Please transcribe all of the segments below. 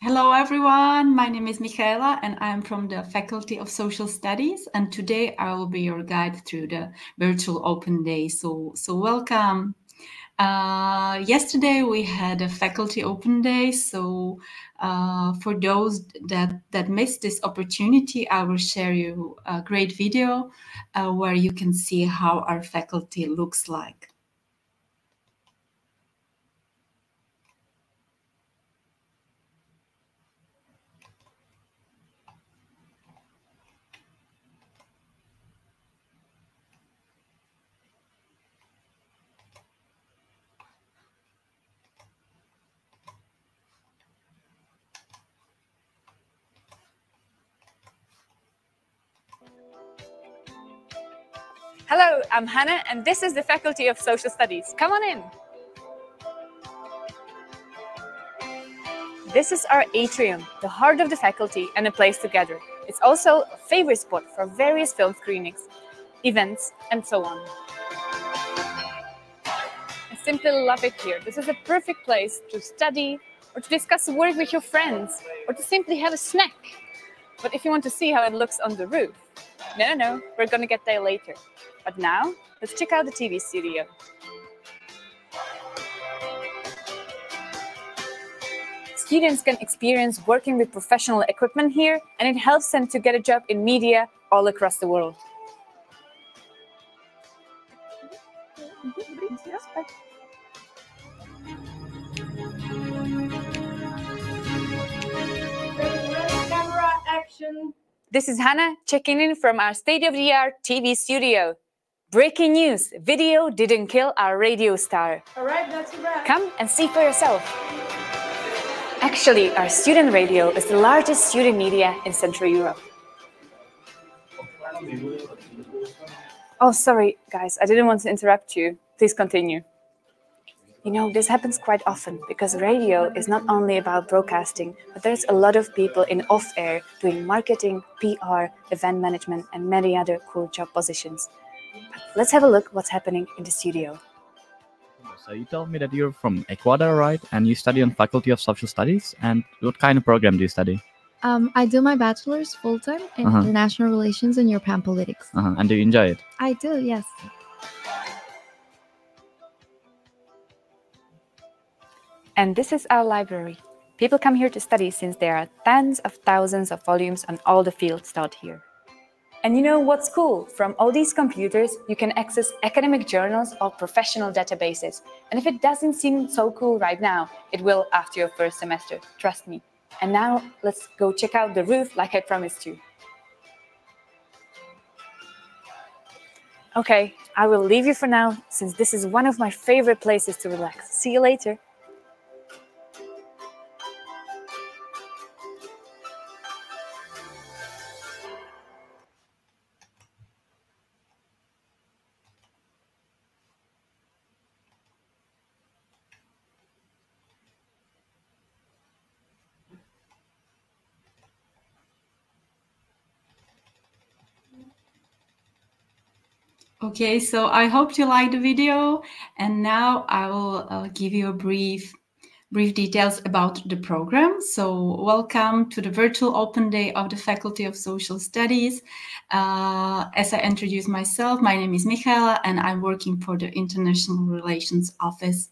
Hello everyone, my name is Michaela and I'm from the Faculty of Social Studies, and today I will be your guide through the virtual open day. So welcome. Yesterday we had a faculty open day, so for those that missed this opportunity, I will share you a great video where you can see how our faculty looks like. Hello, I'm Hannah, and this is the Faculty of Social Studies. Come on in. This is our atrium, the heart of the faculty and a place to gather. It's also a favorite spot for various film screenings, events, and so on. I simply love it here. This is a perfect place to study, or to discuss work with your friends, or to simply have a snack. But if you want to see how it looks on the roof, no, we're gonna get there later. But now, let's check out the TV studio. Students can experience working with professional equipment here, and it helps them to get a job in media all across the world. Camera action. This is Hannah checking in from our state-of-the-art TV studio. Breaking news, video didn't kill our radio star. All right, that's a wrap. Come and see for yourself. Actually, our student radio is the largest student media in Central Europe. Oh, sorry, guys, I didn't want to interrupt you. Please continue. You know, this happens quite often because radio is not only about broadcasting, but there's a lot of people in off-air doing marketing, PR, event management, and many other cool job positions. But let's have a look what's happening in the studio. So you told me that you're from Ecuador, right? And you study on Faculty of Social Studies. And what kind of program do you study? I do my bachelor's full-time in international relations and European politics. And do you enjoy it? I do, yes. And this is our library. People come here to study since there are tens of thousands of volumes on all the fields taught here. And you know what's cool? From all these computers, you can access academic journals or professional databases. And if it doesn't seem so cool right now, it will after your first semester, trust me. And now let's go check out the roof like I promised you. Okay, I will leave you for now, since this is one of my favorite places to relax. See you later. Okay, so I hope you liked the video, and now I will give you a brief details about the program. So welcome to the virtual open day of the Faculty of Social Studies. As I introduce myself, my name is Michaela and I'm working for the International Relations Office.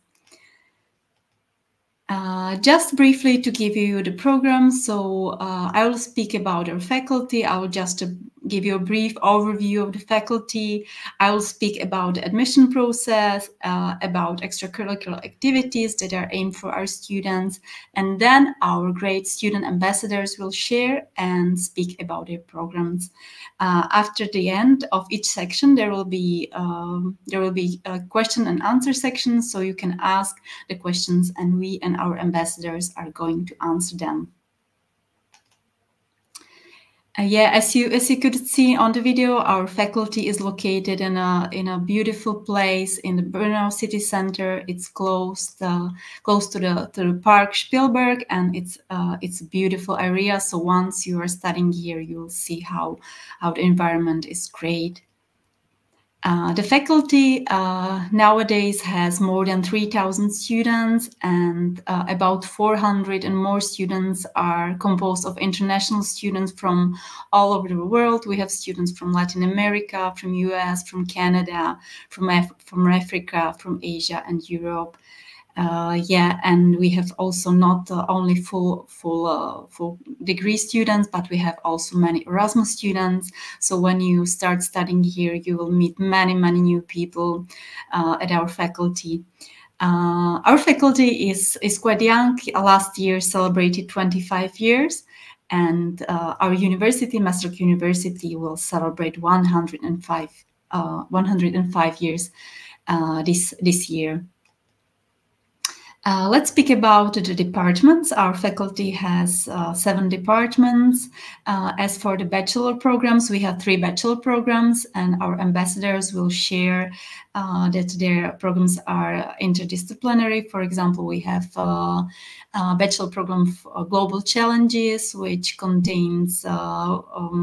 Just briefly to give you the program, so I will speak about our faculty. I will just give you a brief overview of the faculty. I will speak about the admission process, about extracurricular activities that are aimed for our students, and then our great student ambassadors will share and speak about their programs. After the end of each section, there will be a question and answer section, so you can ask the questions and we and our ambassadors are going to answer them. Yeah, as you could see on the video, our faculty is located in a beautiful place in the Brno city center. It's close to the park Spielberg, and it's a beautiful area. So once you are studying here, you'll see how the environment is great. The faculty nowadays has more than 3,000 students, and about 400 and more students are composed of international students from all over the world. We have students from Latin America, from US, from Canada, from Africa, from Asia and Europe. And we have also not only full degree students, but we have also many Erasmus students. So when you start studying here, you will meet many new people at our faculty. Our faculty is quite young. Last year celebrated 25 years, and our university, Maastricht University, will celebrate 105 years this year. Let's speak about the departments. Our faculty has 7 departments. As for the bachelor programs, we have 3 bachelor programs, and our ambassadors will share that their programs are interdisciplinary. For example, we have a bachelor program for Global Challenges, which contains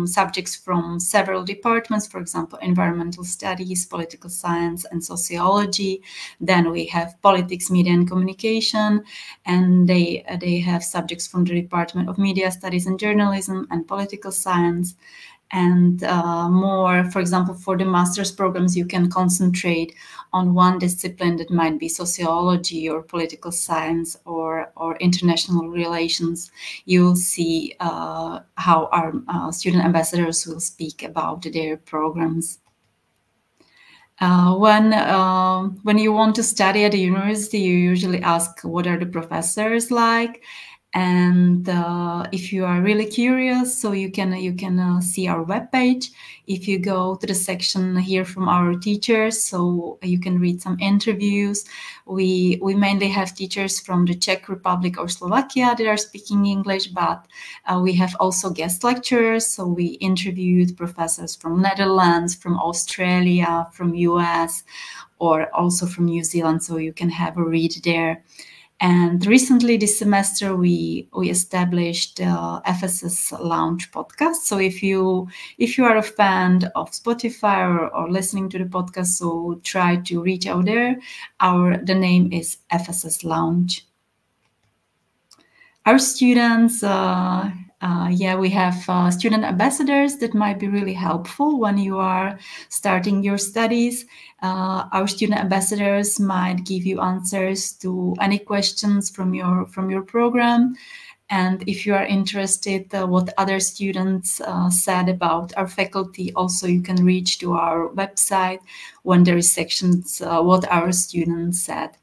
subjects from several departments, for example, environmental studies, political science, and sociology. Then we have politics, media, and communication, and they have subjects from the Department of Media Studies and Journalism and political science. And more, for example, for the master's programs, you can concentrate on one discipline that might be sociology or political science or international relations. You will see how our student ambassadors will speak about their programs. When you want to study at a university, you usually ask, what are the professors like? And if you are really curious, so you can see our webpage. If you go to the section here from our teachers, so you can read some interviews. We mainly have teachers from the Czech Republic or Slovakia that are speaking English, but we have also guest lecturers. So we interviewed professors from Netherlands, from Australia, from US, or also from New Zealand. So you can have a read there. And recently this semester, we established FSS Lounge podcast. So if you are a fan of Spotify or listening to the podcast, so try to reach out there. The name is FSS Lounge. Our students, we have student ambassadors that might be really helpful when you are starting your studies. Our student ambassadors might give you answers to any questions from your program. And if you are interested what other students said about our faculty, also you can reach to our website when there is sections what our students said.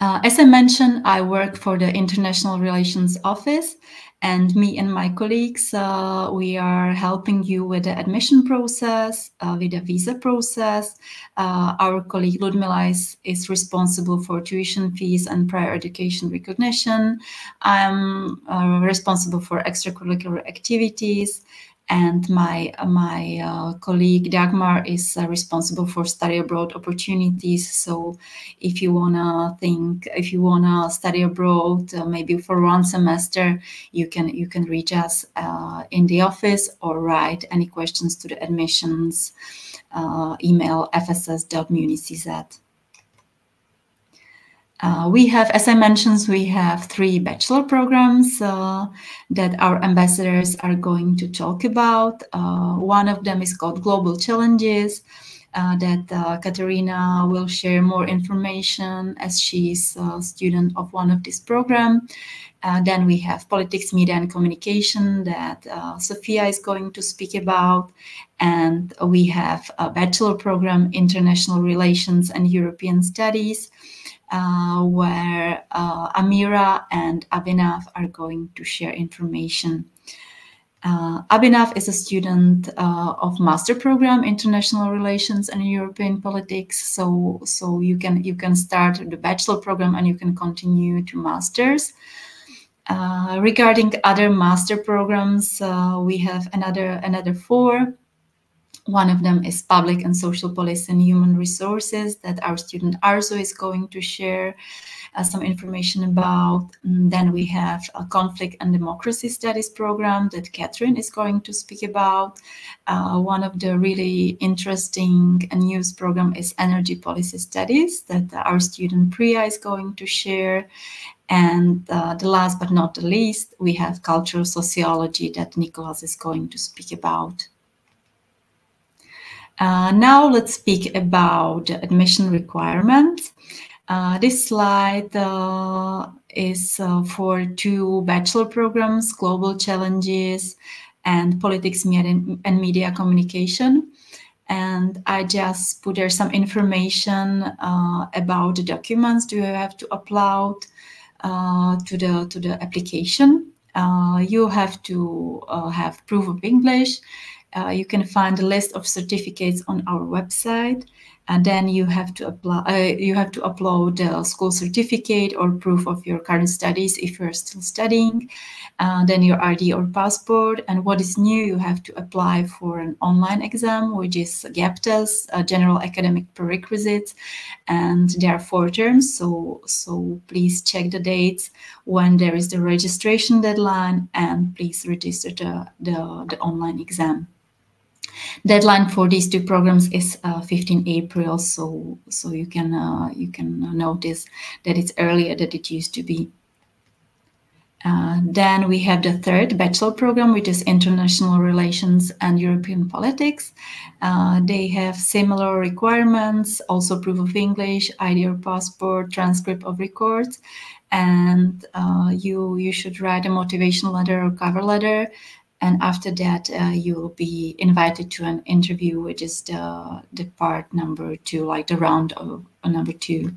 As I mentioned, I work for the International Relations Office, and me and my colleagues, we are helping you with the admission process, with the visa process. Our colleague Ludmila is responsible for tuition fees and prior education recognition. I'm responsible for extracurricular activities. And my colleague Dagmar is responsible for study abroad opportunities. So if you wanna study abroad, maybe for one semester, you can reach us in the office or write any questions to the admissions email fss.municz. We have, as I mentioned, we have 3 bachelor programs that our ambassadors are going to talk about. One of them is called Global Challenges, that Katerina will share more information as she's a student of one of this program. Then we have Politics, Media and Communication that Sophia is going to speak about. And we have a bachelor program, International Relations and European Studies, where Amira and Abhinav are going to share information. Abhinav is a student of master program, International Relations and European Politics. So you can start the bachelor program and you can continue to masters. Regarding other master programs, we have another 4. One of them is public and social policy and human resources that our student Arzo is going to share some information about. And then we have a conflict and democracy studies program that Catherine is going to speak about. One of the really interesting news program is energy policy studies that our student Priya is going to share. And the last but not the least, we have cultural sociology that Nicholas is going to speak about. Now let's speak about admission requirements. This slide is for 2 bachelor programs, Global Challenges and Politics and Media Communication. And I just put there some information about the documents you have to upload to the application. You have to have proof of English. You can find a list of certificates on our website, and then you have to apply. You have to upload a school certificate or proof of your current studies if you're still studying. Then your ID or passport. And what is new, you have to apply for an online exam, which is GAPTES, General Academic Prerequisites, and there are 4 terms. So please check the dates when there is the registration deadline, and please register the online exam. Deadline for these 2 programs is 15 April, so you can notice that it's earlier than it used to be. Then we have the 3rd bachelor program, which is International Relations and European Politics. They have similar requirements, also proof of English, ID or passport, transcript of records, and you should write a motivational letter or cover letter. And after that, you will be invited to an interview, which is the part number 2, like the round of number 2.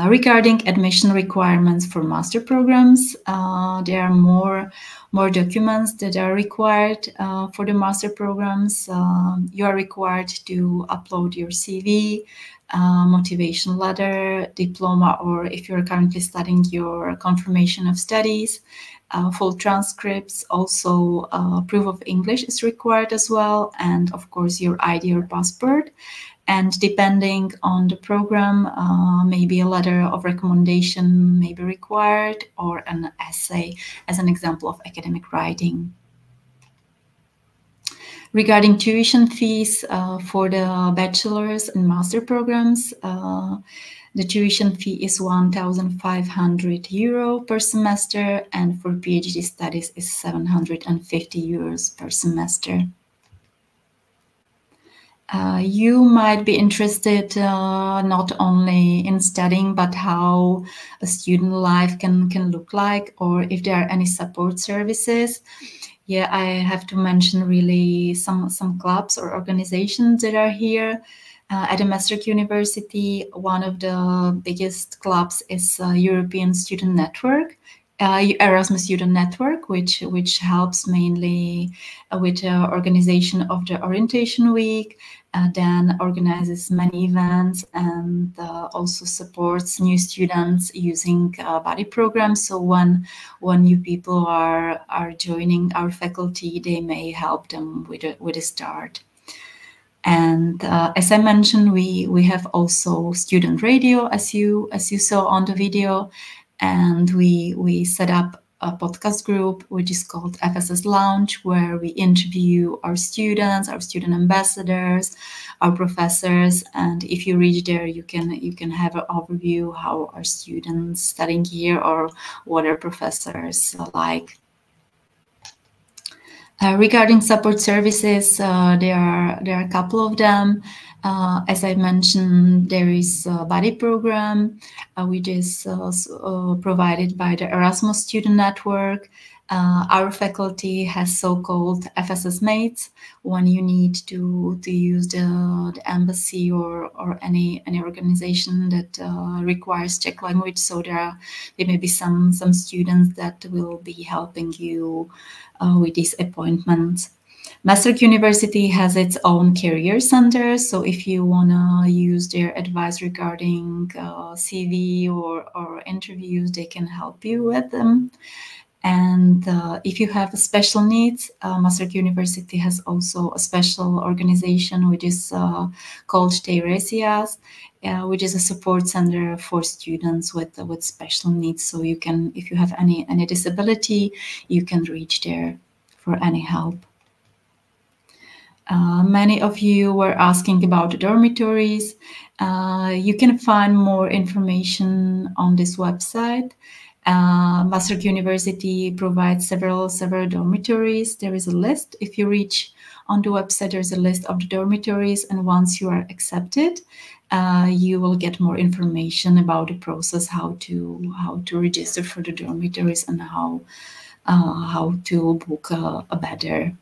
Regarding admission requirements for master programs, there are more documents that are required for the master programs. You are required to upload your CV, motivation letter, diploma, or if you're currently studying, your confirmation of studies, full transcripts. Also, proof of English is required as well, and of course your ID or passport. And depending on the program, maybe a letter of recommendation may be required, or an essay as an example of academic writing. Regarding tuition fees for the bachelor's and master programs, the tuition fee is 1,500 euro per semester, and for PhD studies is 750 euros per semester. You might be interested not only in studying, but how a student life can look like, or if there are any support services. Yeah, I have to mention really some clubs or organizations that are here. At the Maastricht University, one of the biggest clubs is European Student Network, Erasmus Student Network, which helps mainly with the organization of the orientation week, then organizes many events, and also supports new students using buddy programs. So when new people are joining our faculty, they may help them with a start. And as I mentioned, we have also student radio, as you saw on the video, and we set up a podcast group which is called FSS Lounge, where we interview our students, our student ambassadors, our professors, and if you reach there, you can have an overview how our students studying here or what our professors like. Regarding support services, there are a couple of them. As I mentioned, there is a buddy program, which is provided by the Erasmus Student Network. Our faculty has so-called FSS mates when you need to use the embassy or any organization that requires Czech language. So there may be some students that will be helping you with these appointments. Maastricht University has its own career center, so if you want to use their advice regarding CV or interviews, they can help you with them. And if you have special needs, Maastricht University has also a special organization which is called Teiresias, which is a support center for students with special needs. So you can, if you have any disability, you can reach there for any help. Many of you were asking about the dormitories. You can find more information on this website. Maastricht University provides several dormitories. There is a list. If you reach on the website, there's a list of the dormitories, and once you are accepted, you will get more information about the process, how to register for the dormitories, and how to book a bed there.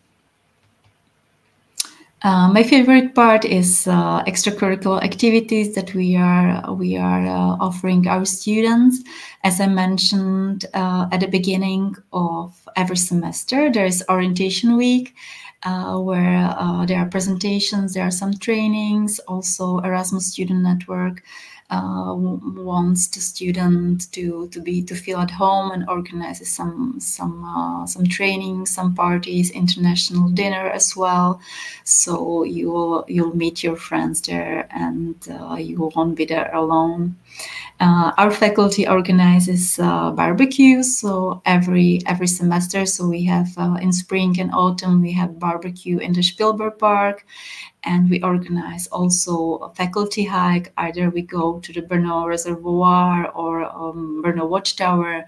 My favorite part is extracurricular activities that we are offering our students. As I mentioned at the beginning of every semester, there is orientation week where there are presentations, there are some trainings. Also, Erasmus Student Network wants the student to feel at home and organizes some trainings, some parties, international dinner as well. So you'll meet your friends there, and you won't be there alone. Our faculty organizes barbecues, so every semester. So we have in spring and autumn we have barbecue in the Spielberg Park. And we organize also a faculty hike. Either we go to the Brno Reservoir or Brno Watchtower.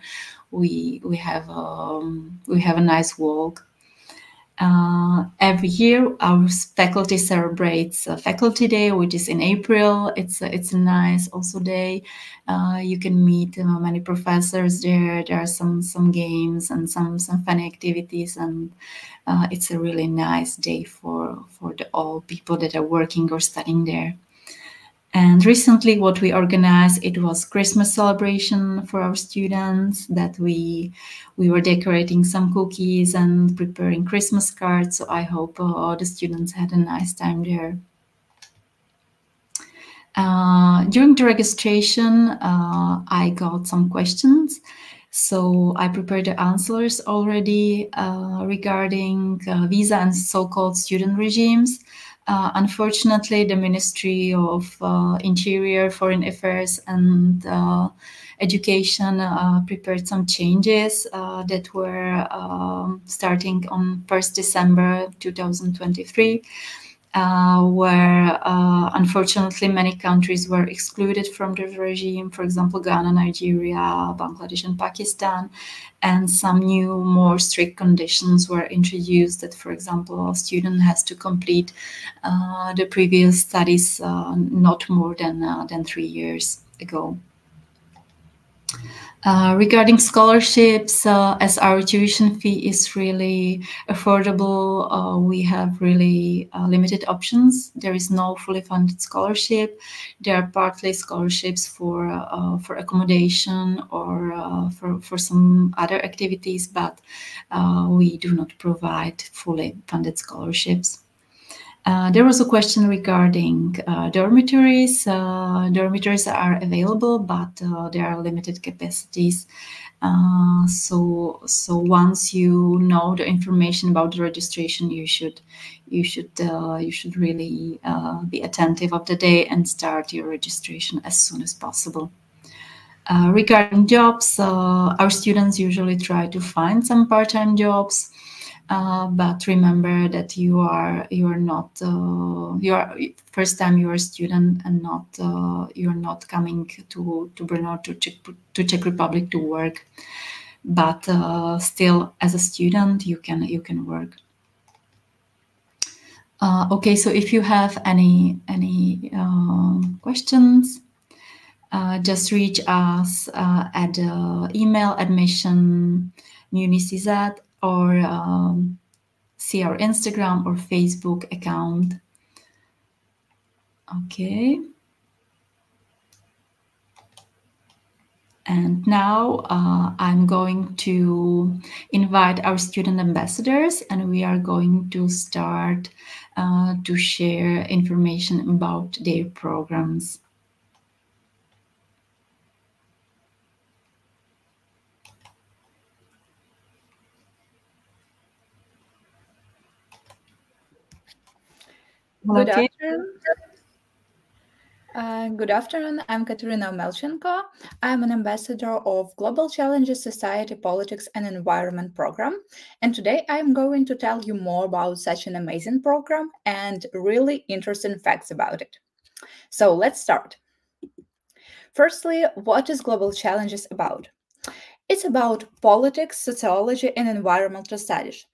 We have a nice walk. Every year, our faculty celebrates Faculty Day, which is in April. It's a nice also day. You can meet many professors there. There are some games and some funny activities, and it's a really nice day for all people that are working or studying there. And recently what we organized, it was Christmas celebration for our students, that we were decorating some cookies and preparing Christmas cards. So I hope all the students had a nice time there. During the registration, I got some questions. So I prepared the answers already regarding visa and so-called student regimes. Unfortunately, the Ministry of Interior, Foreign Affairs and Education prepared some changes that were starting on 1st December 2023. Where unfortunately many countries were excluded from the regime, for example, Ghana, Nigeria, Bangladesh, and Pakistan. And some new, more strict conditions were introduced that, for example, a student has to complete the previous studies not more than 3 years ago. Regarding scholarships, as our tuition fee is really affordable, we have really limited options. There is no fully funded scholarship. There are partly scholarships for accommodation or for some other activities, but we do not provide fully funded scholarships. There was a question regarding dormitories. Dormitories are available, but there are limited capacities. So once you know the information about the registration, you should really be attentive of the day and start your registration as soon as possible. Regarding jobs, our students usually try to find some part-time jobs. But remember that you are first time you are a student and you are not coming to Brno to Czech Republic to work. But still, as a student, you can work. Okay, so if you have any questions, just reach us at email admission@municz, or see our Instagram or Facebook account. Okay. And now I'm going to invite our student ambassadors, and we are going to start to share information about their programs. Hello, Good Kate. afternoon. Good afternoon. I'm Katerina Melchenko. I'm an ambassador of Global Challenges Society Politics and Environment program. And today I'm going to tell you more about such an amazing program and really interesting facts about it. So let's start. Firstly, what is Global Challenges about? It's about politics, sociology, and environmental studies.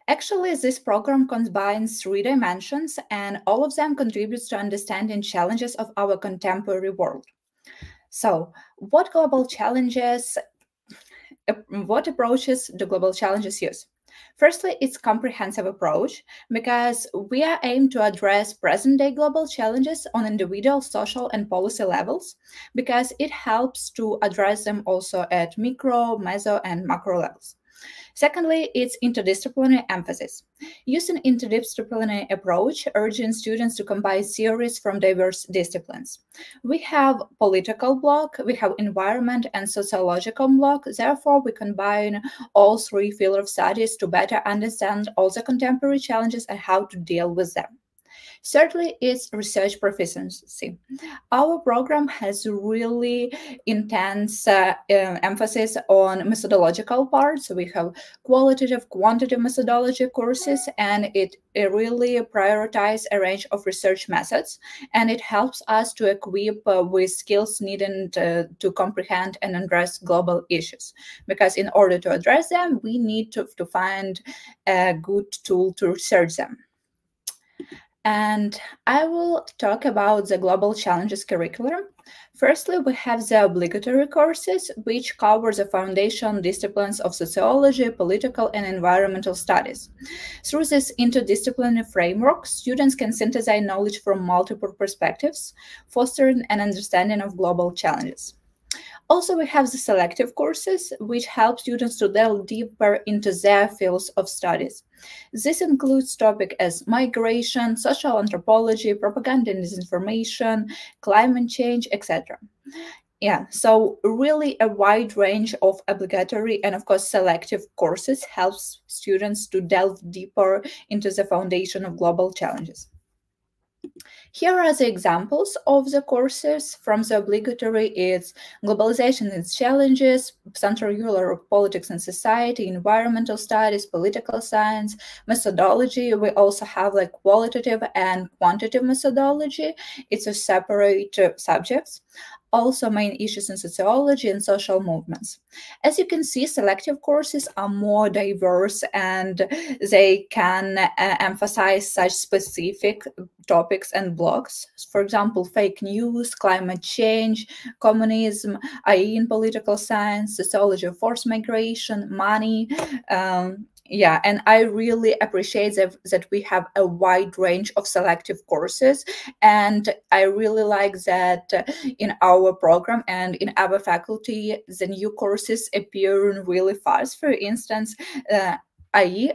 Actually, this program combines 3 dimensions, and all of them contributes to understanding challenges of our contemporary world. So, what approaches do global challenges use? Firstly, it's comprehensive approach because we are aimed to address present-day global challenges on individual, social, and policy levels because it helps to address them also at micro, meso, and macro levels. Secondly, it's interdisciplinary emphasis. Using interdisciplinary approach, urging students to combine theories from diverse disciplines. We have political block, we have environment and sociological block. Therefore, we combine all 3 fields of studies to better understand all the contemporary challenges and how to deal with them. Thirdly, it's research proficiency. Our program has really intense emphasis on methodological parts. So we have qualitative, quantitative methodology courses, and it really prioritizes a range of research methods, and it helps us to equip with skills needed to comprehend and address global issues. Because in order to address them, we need to find a good tool to research them. And I will talk about the Global Challenges curriculum. Firstly, we have the obligatory courses, which cover the foundation disciplines of sociology, political, and environmental studies. Through this interdisciplinary framework, students can synthesize knowledge from multiple perspectives, fostering an understanding of global challenges. Also, we have the selective courses, which help students to delve deeper into their fields of studies. This includes topics as migration, social anthropology, propaganda and disinformation, climate change, etc. Yeah, so really a wide range of obligatory and, of course, selective courses helps students to delve deeper into the foundation of global challenges. Here are the examples of the courses from the obligatory. It's Globalization and its Challenges, Central Europe, Politics and Society, Environmental Studies, Political Science, Methodology. We also have like qualitative and quantitative methodology. It's a separate subjects. Also main issues in sociology and social movements. As you can see, selective courses are more diverse and they can emphasize such specific topics and blocks. For example, fake news, climate change, communism, IE in political science, sociology of forced migration, money, yeah, and I really appreciate that we have a wide range of selective courses, and I really like that in our program and in our faculty, the new courses appear really fast. For instance, IE,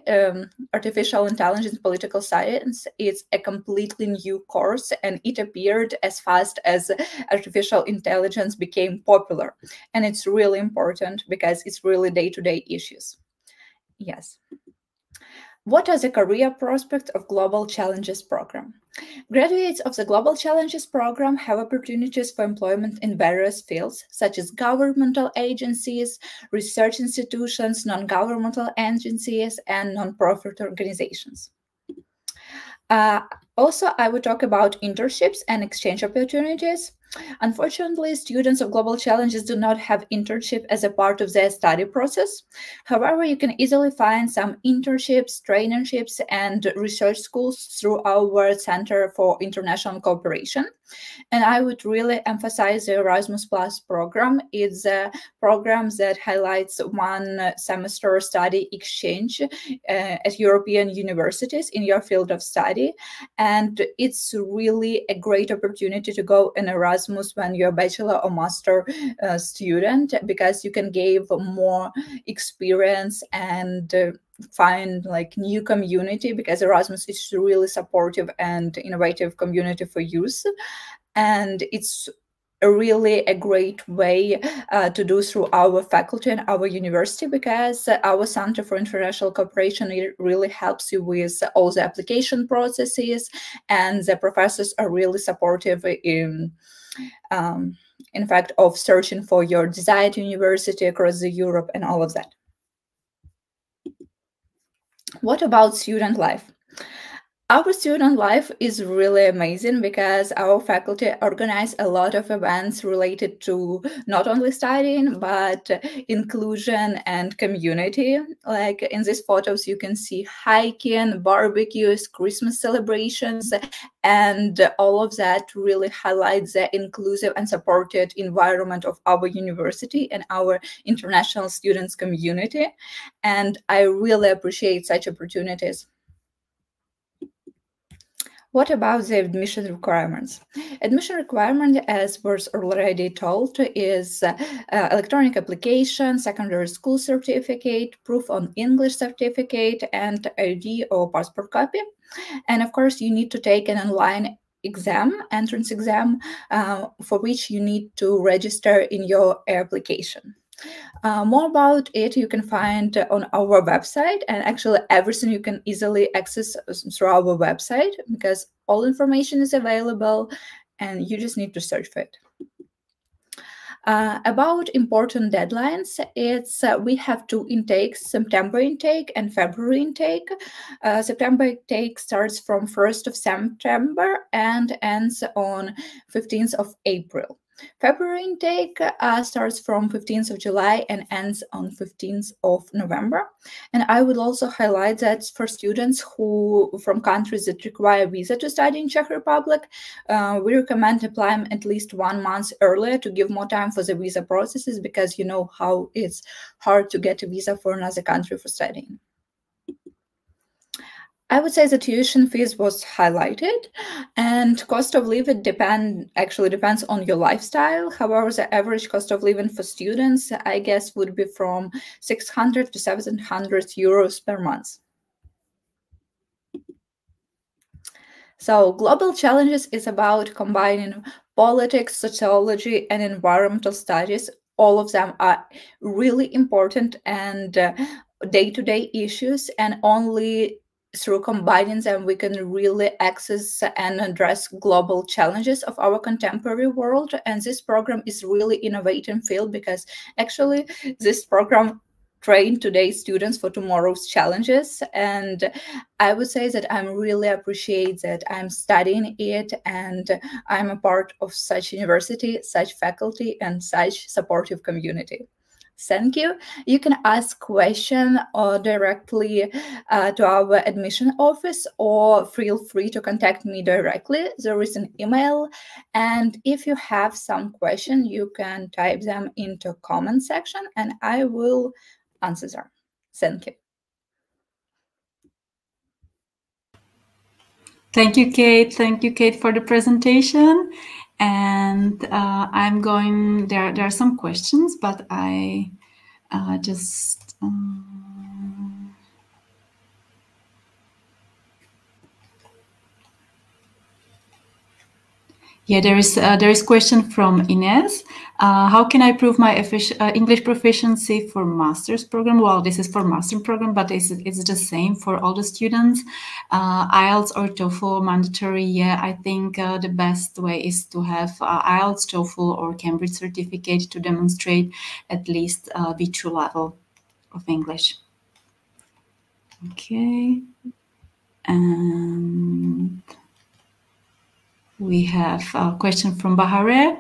Artificial Intelligence Political Science, is a completely new course, and it appeared as fast as artificial intelligence became popular. And it's really important because it's really day-to-day issues. Yes. What are the career prospects of Global Challenges program? Graduates of the Global Challenges program have opportunities for employment in various fields, such as governmental agencies, research institutions, non-governmental agencies, and non-profit organizations. Also, I would talk about internships and exchange opportunities. Unfortunately, students of Global Challenges do not have internship as a part of their study process. However, you can easily find some internships, traineeships, and research schools through our Center for International Cooperation. And I would really emphasize the Erasmus Plus program. It's a program that highlights 1 semester study exchange at European universities in your field of study. And it's really a great opportunity to go in Erasmus when you're a bachelor or master student, because you can gain more experience and find like new community, because Erasmus is really supportive and innovative community for youth. And it's really a great way to do through our faculty and our university, because our Center for International Cooperation, it really helps you with all the application processes, and the professors are really supportive in fact, of searching for your desired university across the Europe and all of that. What about student life? Our student life is really amazing because our faculty organize a lot of events related to not only studying, but inclusion and community. Like in these photos, you can see hiking, barbecues, Christmas celebrations, and all of that really highlights the inclusive and supported environment of our university and our international students community. And I really appreciate such opportunities. What about the admission requirements? Admission requirement, as was already told, is electronic application, secondary school certificate, proof on English certificate, and ID or passport copy. And of course, you need to take an online exam, entrance exam, for which you need to register in your application. More about it you can find on our website, and actually everything you can easily access through our website, because all information is available and you just need to search for it. About important deadlines, it's we have 2 intakes, September intake and February intake. September intake starts from 1st of September and ends on 15th of April. February intake starts from 15th of July and ends on 15th of November. And I would also highlight that for students who from countries that require visa to study in Czech Republic, we recommend applying at least 1 month earlier to give more time for the visa processes, because you know how it's hard to get a visa for another country for studying. I would say the tuition fees was highlighted, and cost of living actually depends on your lifestyle. However, the average cost of living for students, I guess, would be from 600 to 700 euros per month. So Global Challenges is about combining politics, sociology, and environmental studies. All of them are really important and day-to-day issues, and only through combining them, we can really access and address global challenges of our contemporary world. And this program is really innovative field, because actually this program train today's students for tomorrow's challenges. And I would say that I really appreciate that I'm studying it, and I'm a part of such university, such faculty, and such supportive community. Thank you. You can ask question directly to our admission office, or feel free to contact me directly. There is an email, and if you have some question, you can type them into comment section and I will answer them. Thank you. Thank you, Kate. Thank you, Kate, for the presentation. And I'm going, there are some questions, but I just... Yeah, there is question from Ines. How can I prove my English proficiency for master's program? Well, this is for master program, but it's the same for all the students. IELTS or TOEFL mandatory? Yeah, I think the best way is to have IELTS, TOEFL, or Cambridge certificate to demonstrate at least B2 level of English. Okay, and we have a question from Bahare.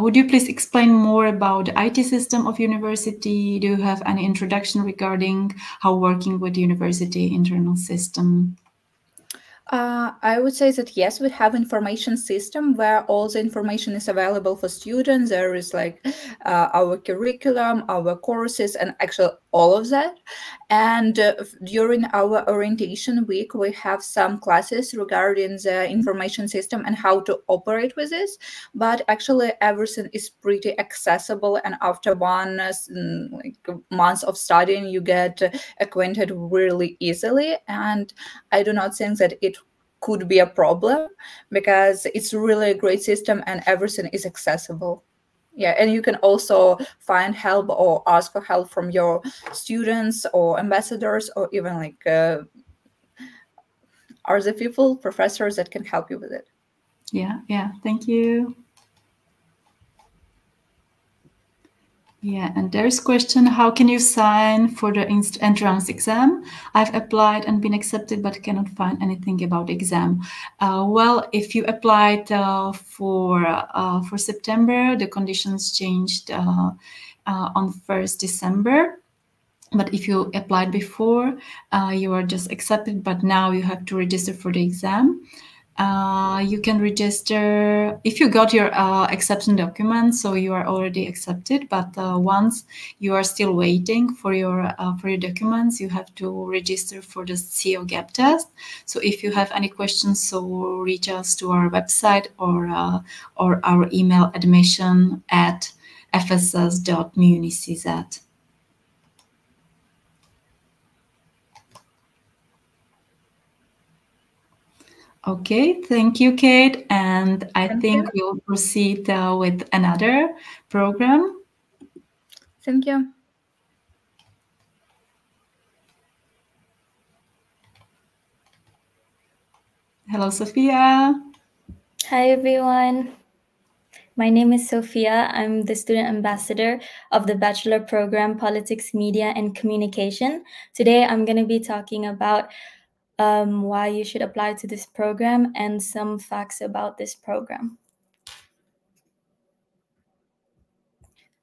Would you please explain more about the IT system of university? Do you have any introduction regarding how working with the university internal system? I would say that yes, we have information system where all the information is available for students. There is like our curriculum, our courses, and actually all of that. And during our orientation week, we have some classes regarding the information system and how to operate with this. But actually everything is pretty accessible, and after one month of studying, you get acquainted really easily. And I do not think that it could be a problem, because it's really a great system and everything is accessible. Yeah, and you can also find help or ask for help from your students or ambassadors, or even like other people, professors that can help you with it. Yeah, thank you. Yeah, and there's a question, how can you sign for the entrance exam? I've applied and been accepted, but cannot find anything about exam. Well, if you applied for September, the conditions changed on 1st December. But if you applied before, you are just accepted, but now you have to register for the exam. You can register if you got your acceptance document, so you are already accepted. But once you are still waiting for your documents, you have to register for the CO gap test. So if you have any questions, so reach us to our website or our email admission@fss.municz. Okay, thank you, Kate. And I think we'll proceed with another program. Thank you. Hello, Sophia. Hi, everyone. My name is Sophia. I'm the student ambassador of the Bachelor Program Politics, Media, and Communication. Today, I'm going to be talking about why you should apply to this program and some facts about this program.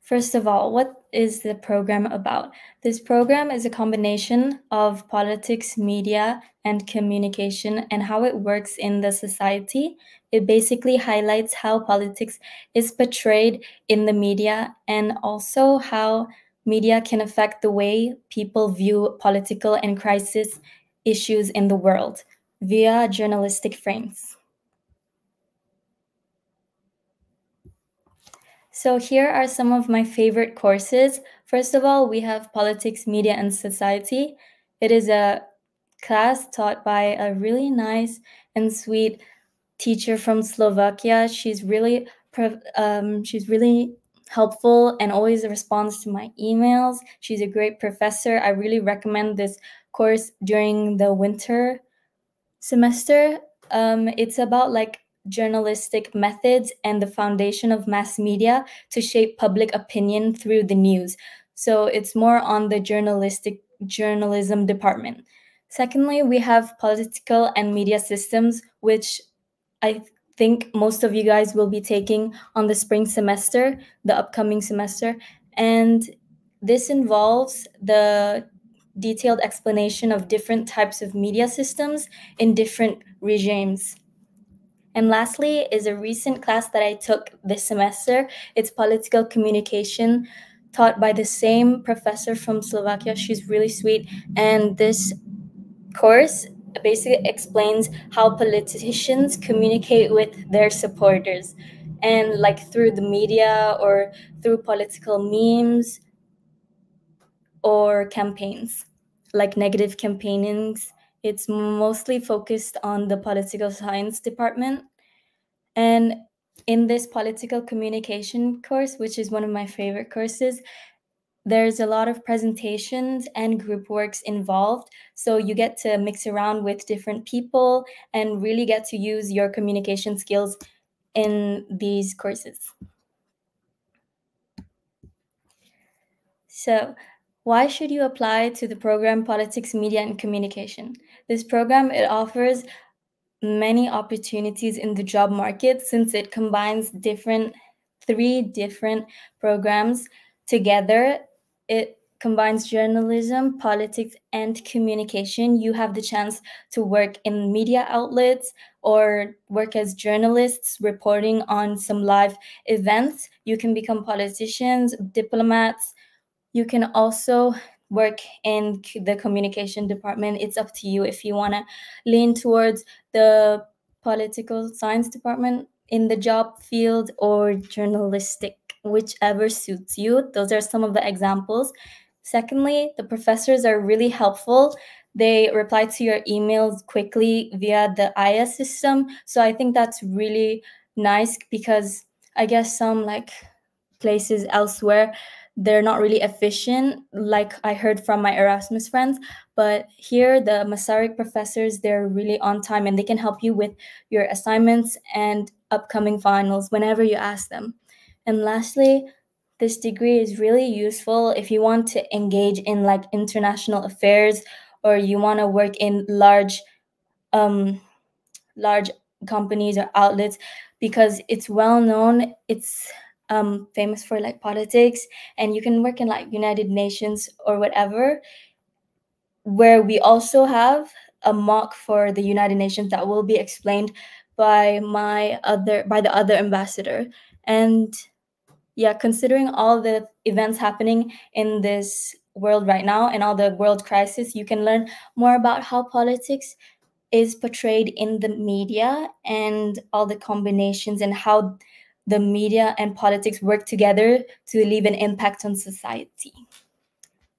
First of all, what is the program about? This program is a combination of politics, media, and communication, and how it works in the society. It basically highlights how politics is portrayed in the media, and also how media can affect the way people view political and crisis issues in the world via journalistic frames. So here are some of my favorite courses. First of all, we have Politics, Media, and Society. It is a class taught by a really nice and sweet teacher from Slovakia. She's really helpful and always responds to my emails. She's a great professor. I really recommend this course during the winter semester. It's about like journalistic methods and the foundation of mass media to shape public opinion through the news. So it's more on the journalism department. Secondly, we have political and media systems, which I think most of you guys will be taking on the spring semester, the upcoming semester. And this involves the detailed explanation of different types of media systems in different regimes. And lastly is a recent class that I took this semester. It's political communication, taught by the same professor from Slovakia. She's really sweet. And this course basically explains how politicians communicate with their supporters, and like through the media or through political memes or campaigns, like negative campaignings. It's mostly focused on the political science department. And in this political communication course, which is one of my favorite courses, there's a lot of presentations and group works involved. So you get to mix around with different people and really get to use your communication skills in these courses. So why should you apply to the program Politics, Media, and Communication? This program, it offers many opportunities in the job market since it combines three different programs together. It combines journalism, politics, and communication. You have the chance to work in media outlets or work as journalists reporting on some live events. You can become politicians, diplomats. You can also work in the communication department. It's up to you if you want to lean towards the political science department in the job field or journalistic, whichever suits you. Those are some of the examples. Secondly, the professors are really helpful. they reply to your emails quickly via the IS system. So I think that's really nice, because I guess some like places elsewhere, they're not really efficient, like I heard from my Erasmus friends. But here, the Masaryk professors, they're really on time, and they can help you with your assignments and upcoming finals whenever you ask them. And lastly, this degree is really useful if you want to engage in like international affairs, or you want to work in large companies or outlets, because it's well known. It's famous for like politics, and you can work in like United Nations or whatever, where we also have a mock for the United Nations that will be explained by the other ambassador. And yeah, considering all the events happening in this world right now and all the world crisis, you can learn more about how politics is portrayed in the media and all the combinations, and how the media and politics work together to leave an impact on society.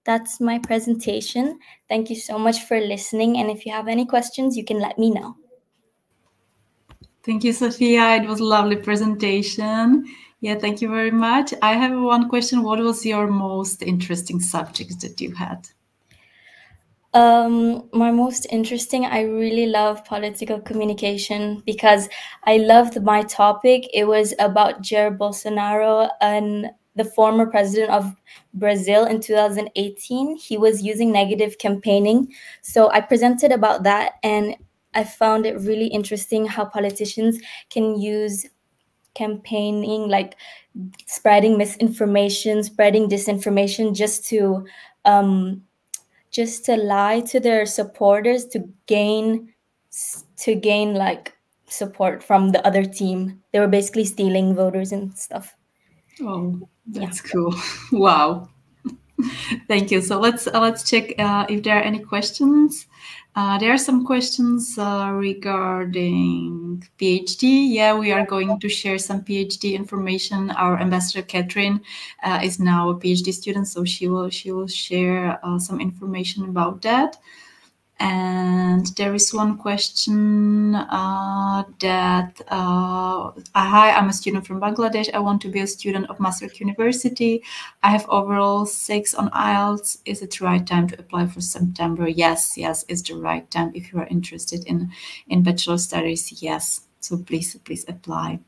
That's my presentation. Thank you so much for listening. And if you have any questions, you can let me know. Thank you, Sophia. It was a lovely presentation. Yeah, thank you very much. I have one question. What was your most interesting subject that you had? My most interesting, I really love political communication, because I loved my topic. It was about Jair Bolsonaro, and the former president of Brazil in 2018. He was using negative campaigning. So I presented about that, and I found it really interesting how politicians can use campaigning, like spreading misinformation, spreading disinformation, just to lie to their supporters to gain like support from the other team. They were basically stealing voters and stuff. Oh, that's cool. Wow. Thank you. So let's check if there are any questions. There are some questions regarding PhD. Yeah, we are going to share some PhD information. Our ambassador Catherine is now a PhD student, so she will share some information about that. And there is one question that, hi, I'm a student from Bangladesh. I want to be a student of Masaryk University. I have overall 6 on IELTS. Is it the right time to apply for September? Yes, it's the right time. If you are interested in bachelor studies, yes. So please apply.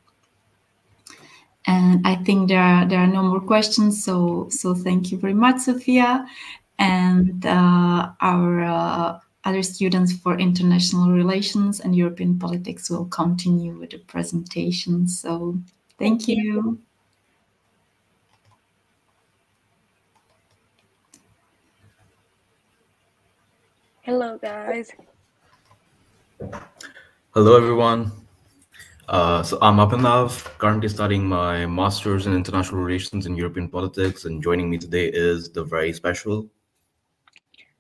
And I think there are no more questions. So thank you very much, Sophia. And our other students for international relations and European politics will continue with the presentation. So thank you. Hello, guys. Hello, everyone. So I'm Abhinav, currently studying my master's in international relations and European politics, and joining me today is the very special.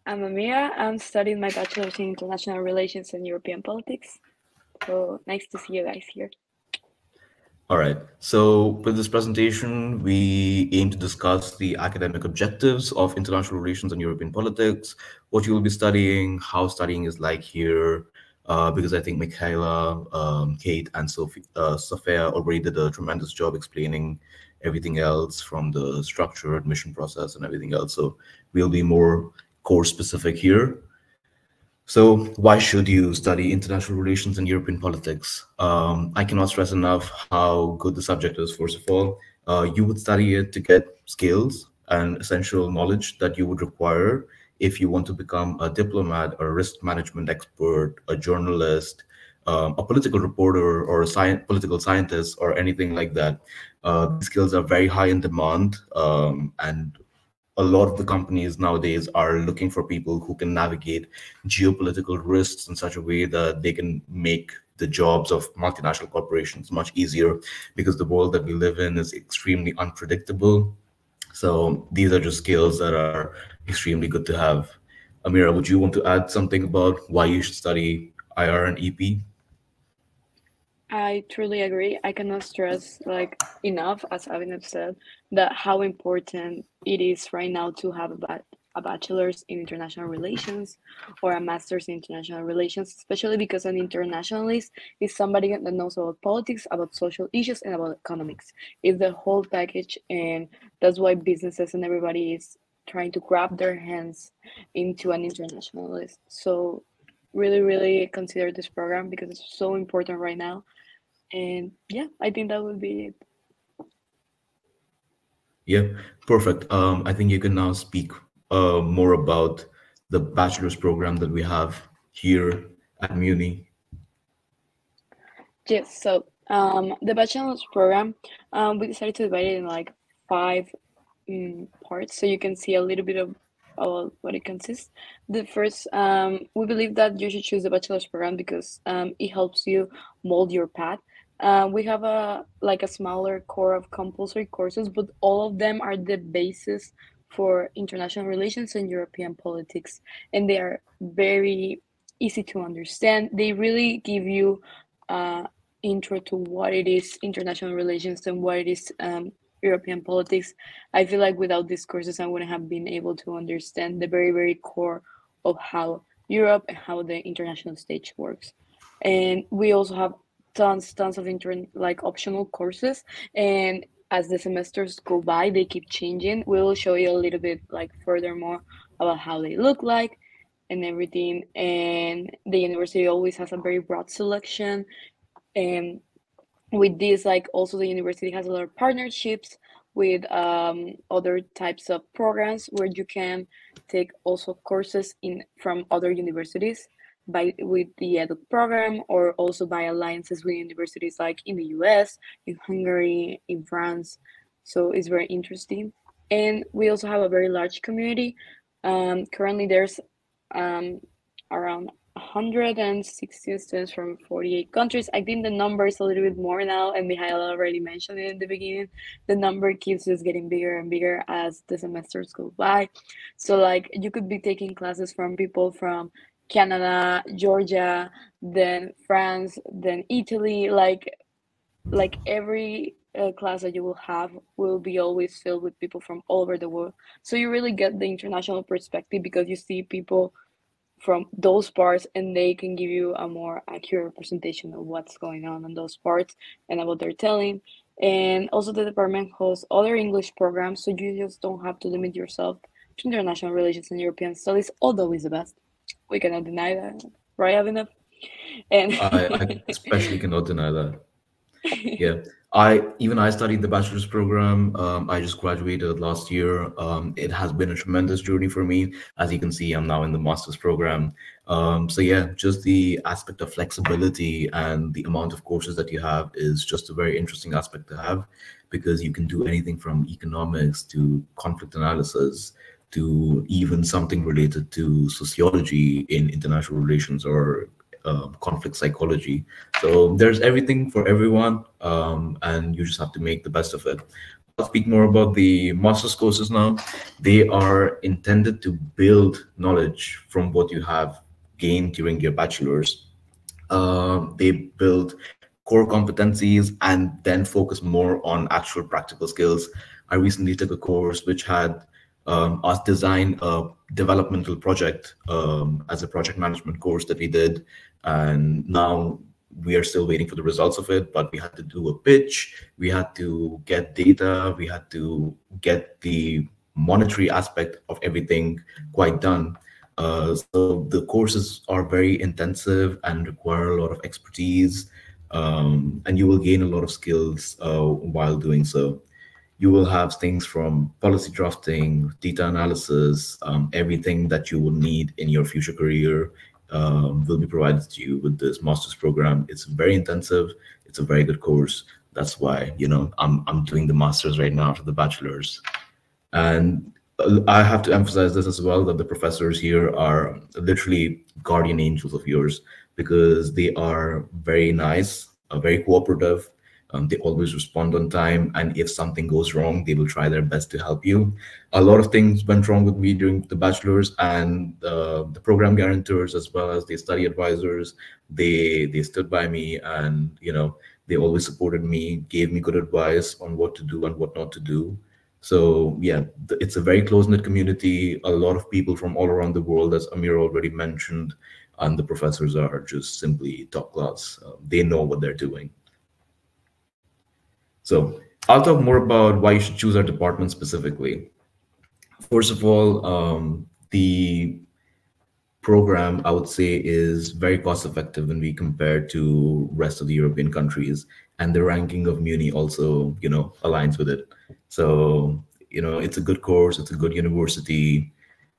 I'm Amira. I'm studying my bachelor's in international relations and European politics. So nice to see you guys here. All right. So with this presentation, we aim to discuss the academic objectives of international relations and European politics, what you will be studying, how studying is like here, because I think Michaela, Kate, and Sophia already did a tremendous job explaining everything else from the structure, admission process, and everything else. So we'll be more course specific here. So why should you study international relations and European politics? I cannot stress enough how good the subject is. First of all, you would study it to get skills and essential knowledge that you would require if you want to become a diplomat, a risk management expert, a journalist, a political reporter, or a political scientist, or anything like that. These skills are very high in demand, and a lot of the companies nowadays are looking for people who can navigate geopolitical risks in such a way that they can make the jobs of multinational corporations much easier, because the world that we live in is extremely unpredictable. So these are just skills that are extremely good to have. Amira, would you want to add something about why you should study IR and EP? I truly agree. I cannot stress enough, as Abhinav said, that how important it is right now to have a bachelor's in international relations or a master's in international relations, especially because an internationalist is somebody that knows about politics, about social issues, and about economics. It's the whole package, and that's why businesses and everybody is trying to grab their hands into an internationalist. So really, really consider this program because it's so important right now. And yeah, I think that would be it. Yeah, perfect. I think you can now speak more about the bachelor's program that we have here at Muni. Yes, so the bachelor's program, we decided to divide it in like 5 parts, so you can see a little bit of what it consists. The first, we believe that you should choose the bachelor's program because it helps you mold your path. We have a smaller core of compulsory courses, but all of them are the basis for international relations and European politics, and they are very easy to understand. They really give you intro to what it is international relations and what it is European politics. I feel like without these courses, I wouldn't have been able to understand the very, very core of how Europe and how the international stage works. And we also have tons of optional courses. And as the semesters go by, they keep changing. We'll show you a little bit furthermore about how they look like and everything. And the university always has a very broad selection. And with this, also the university has a lot of partnerships with other types of programs where you can take also courses from other universities with the EDUC program, or also by alliances with universities like in the US, in Hungary, in France. So it's very interesting. And we also have a very large community. Currently there's around 160 students from 48 countries. I think the number is a little bit more now, and Mihail already mentioned it in the beginning. The number keeps just getting bigger and bigger as the semesters go by. So you could be taking classes from people from Canada, Georgia, then France, then Italy. Like every class that you will have will be always filled with people from all over the world. So you really get the international perspective because you see people from those parts, and they can give you a more accurate representation of what's going on in those parts and about their telling. And also the department hosts other English programs, so you just don't have to limit yourself to international relations and European studies, although it's the best. We cannot deny that, right, Abhinav? And I especially cannot deny that. Yeah, I studied the bachelor's program. I just graduated last year. It has been a tremendous journey for me. As you can see, I'm now in the master's program. So yeah, just the aspect of flexibility and the amount of courses that you have is just a very interesting aspect to have, because you can do anything from economics to conflict analysis to even something related to sociology in international relations or conflict psychology. So there's everything for everyone, and you just have to make the best of it. I'll speak more about the master's courses now. They are intended to build knowledge from what you have gained during your bachelor's. They build core competencies and then focus more on actual practical skills. I recently took a course which had us design a developmental project as a project management course that we did, and now we are still waiting for the results of it, but we had to do a pitch, we had to get data, we had to get the monetary aspect of everything quite done. So the courses are very intensive and require a lot of expertise, and you will gain a lot of skills while doing so. You will have things from policy drafting, data analysis, everything that you will need in your future career will be provided to you with this master's program. It's very intensive. It's a very good course. That's why, I'm doing the master's right now after the bachelor's. And I have to emphasize this as well, that the professors here are literally guardian angels of yours, because they are very nice, very cooperative. They always respond on time, and if something goes wrong, they will try their best to help you. A lot of things went wrong with me during the bachelor's, and the program guarantors, as well as the study advisors, they stood by me, and they always supported me, gave me good advice on what to do and what not to do. So yeah, it's a very close-knit community, a lot of people from all around the world, as Amir already mentioned, and the professors are just simply top class. They know what they're doing. So I'll talk more about why you should choose our department specifically. First of all, the program, I would say, is very cost effective when we compare to rest of the European countries, and the ranking of Muni also, aligns with it. So, it's a good course, it's a good university.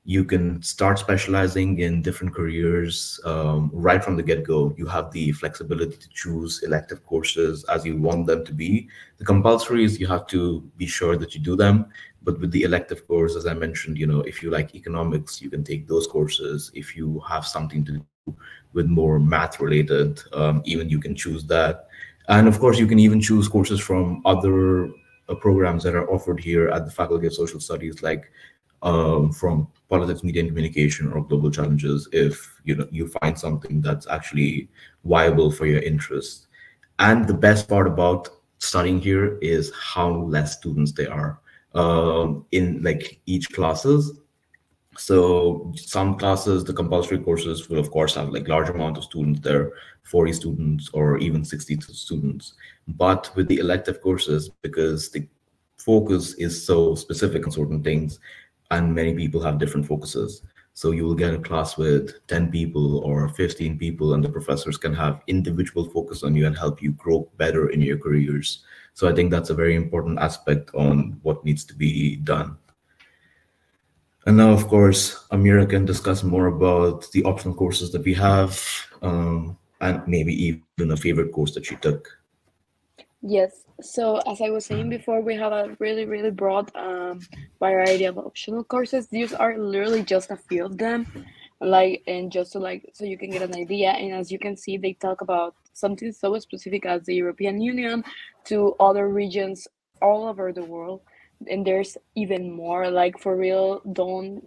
You can start specializing in different careers right from the get-go. You have the flexibility to choose elective courses as you want them to be. The compulsories, you have to be sure that you do them. But with the elective course, as I mentioned, if you like economics, you can take those courses. If you have something to do with more math related, even you can choose that. And of course, you can even choose courses from other programs that are offered here at the Faculty of Social Studies, like from politics, media, and communication, or global challenges, if you find something that's actually viable for your interest. And the best part about studying here is how less students there are in like each classes. So some classes, the compulsory courses will of course have like large amount of students there, 40 students or even 60 students. But with the elective courses, because the focus is so specific on certain things, and many people have different focuses. So you will get a class with 10 people or 15 people, and the professors can have individual focus on you and help you grow better in your careers. So I think that's a very important aspect on what needs to be done. And now, of course, Amira can discuss more about the optional courses that we have, and maybe even a favorite course that she took. Yes, so as I was saying before, we have a really, really broad variety of optional courses. These are literally just a few of them, and just so you can get an idea. And as you can see, they talk about something so specific as the European Union to other regions all over the world. And there's even more. For real, don't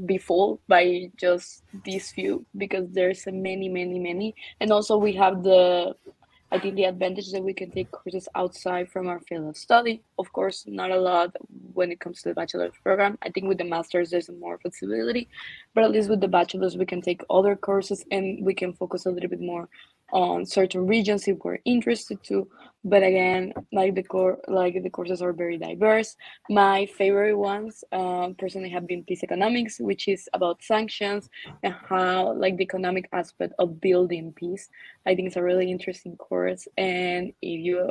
be fooled by just these few, because there's many. And also we have I think the advantage that we can take courses outside from our field of study. Of course, not a lot when it comes to the bachelor's program. I think with the master's, there's more flexibility, but at least with the bachelor's, we can take other courses and we can focus a little bit more on certain regions if we're interested to. But again, the courses are very diverse. My favorite ones personally have been peace economics, which is about sanctions and how the economic aspect of building peace. I think it's a really interesting course, and if you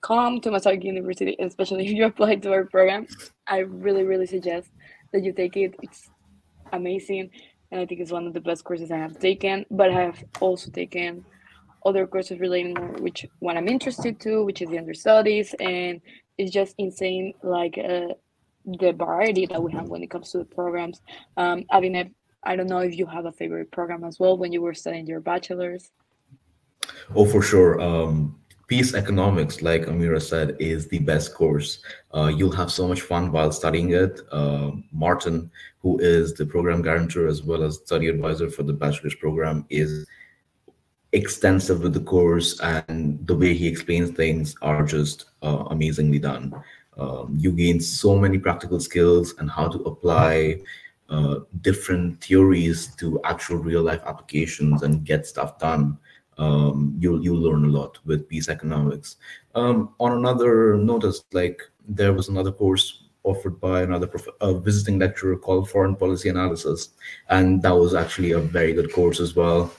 come to Massachusetts University, especially if you apply to our program, I really suggest that you take it. It's amazing, and I think it's one of the best courses I have taken. But I have also taken other courses relating more which what I'm interested to, which is the understudies, and it's just insane the variety that we have when it comes to the programs. Abhinay, I don't know if you have a favorite program as well when you were studying your bachelor's. Oh, for sure. Peace economics, like Amira said, is the best course. You'll have so much fun while studying it. Martin, who is the program guarantor as well as study advisor for the bachelor's program, is extensive with the course, and the way he explains things are just amazingly done. You gain so many practical skills and how to apply different theories to actual real life applications and get stuff done. You'll learn a lot with peace economics. On another notice, there was another course offered by another visiting lecturer called Foreign Policy Analysis, and that was actually a very good course as well.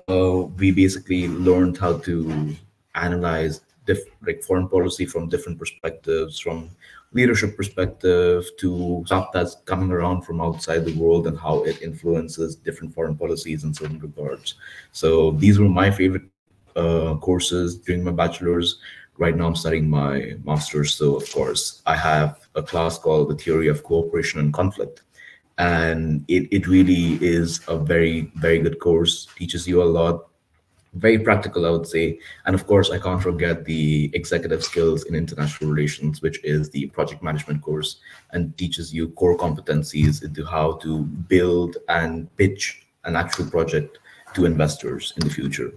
We basically learned how to analyze foreign policy from different perspectives, from leadership perspective to stuff that's coming around from outside the world and how it influences different foreign policies in certain regards. So these were my favorite courses during my bachelor's. Right now I'm studying my master's, so of course I have a class called the Theory of Cooperation and Conflict. And it really is a very good course, teaches you a lot, very practical, I would say. And of course, I can't forget the executive skills in international relations, which is the project management course, and teaches you core competencies into how to build and pitch an actual project to investors in the future.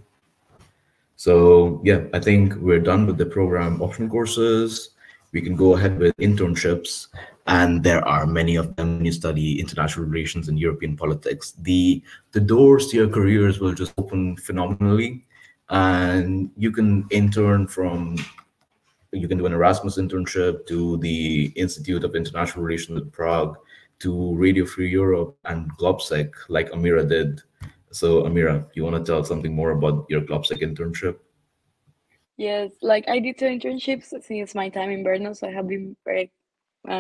So yeah, I think we're done with the program optional courses. we can go ahead with internships, and there are many of them when you study international relations and European politics. The doors to your careers will just open phenomenally, and you can intern from, you can do an Erasmus internship to the Institute of International Relations in Prague, to Radio Free Europe and GlobSec, like Amira did. So Amira, you want to tell something more about your GlobSec internship? Yes, like I did two internships since my time in Brno, so I have been very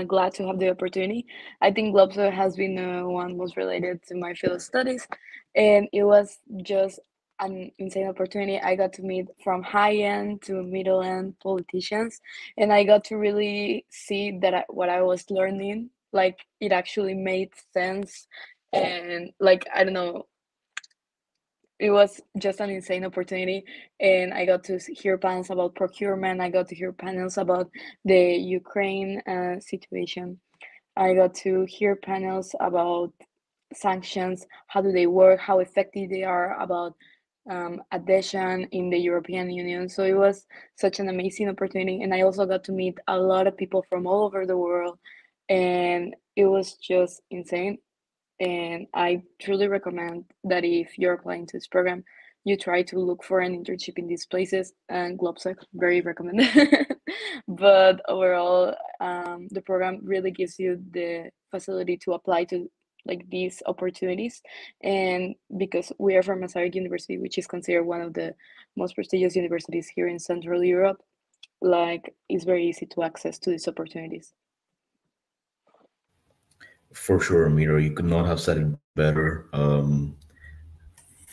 glad to have the opportunity. I think GlobSec has been the one most related to my field of studies, and it was just an insane opportunity. I got to meet from high-end to middle-end politicians, and I got to really see that what I was learning, like it actually made sense, and like, I don't know, it was just an insane opportunity, and I got to hear panels about procurement. I got to hear panels about the Ukraine situation. I got to hear panels about sanctions, how do they work, how effective they are, about adhesion in the European Union. So it was such an amazing opportunity, and I also got to meet a lot of people from all over the world, and it was just insane. And I truly recommend that if you're applying to this program, you try to look for an internship in these places, and GlobSec, very recommended. But overall, the program really gives you the facility to apply to like these opportunities. And because we are from Masaryk University, which is considered one of the most prestigious universities here in Central Europe, like it's very easy to access to these opportunities. For sure, Amira, you could not have said it better.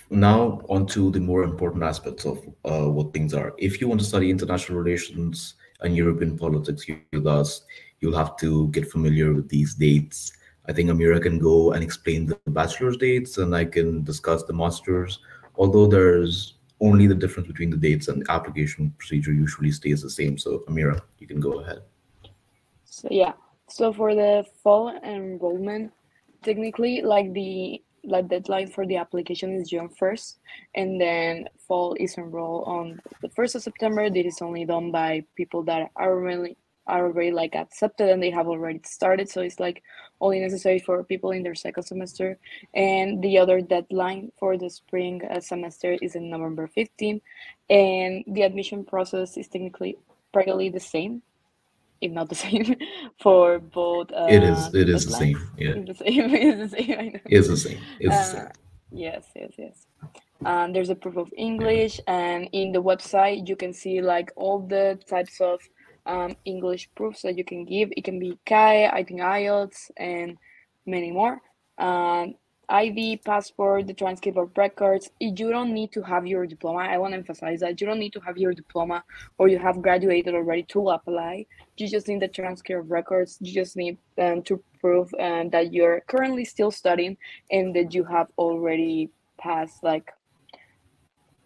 Now, on to the more important aspects of what things are. If you want to study international relations and European politics with us, you'll have to get familiar with these dates. I think Amira can go and explain the bachelor's dates, and I can discuss the master's, although there's only the difference between the dates, and the application procedure usually stays the same. So Amira, you can go ahead. So yeah. So for the fall enrollment, technically, like the deadline for the application is June 1st, and then fall is enrolled on the 1st of September. This is only done by people that are already like accepted and they have already started. So it's like only necessary for people in their second semester. And the other deadline for the spring semester is in November 15th, and the admission process is technically practically the same, if not the same, for both. It is the same. Yeah. It's the same. It's the same. I know. It's the same. It's the same. Yes. There's a proof of English, and in the website you can see like all the types of English proofs that you can give. It can be CAE, I think IELTS, and many more. ID, passport, the transcript of records. You don't need to have your diploma. I want to emphasize that you don't need to have your diploma or you have graduated already to apply. You just need the transcript of records. You just need to prove that you're currently still studying and that you have already passed like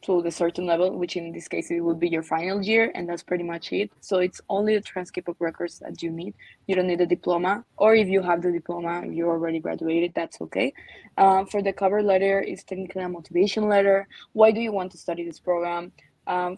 to the certain level, which in this case it would be your final year, and that's pretty much it. So it's only the transcript of records that you need. You don't need a diploma, or if you have the diploma, if you already graduated, that's okay. For the cover letter, it's technically a motivation letter. Why do you want to study this program?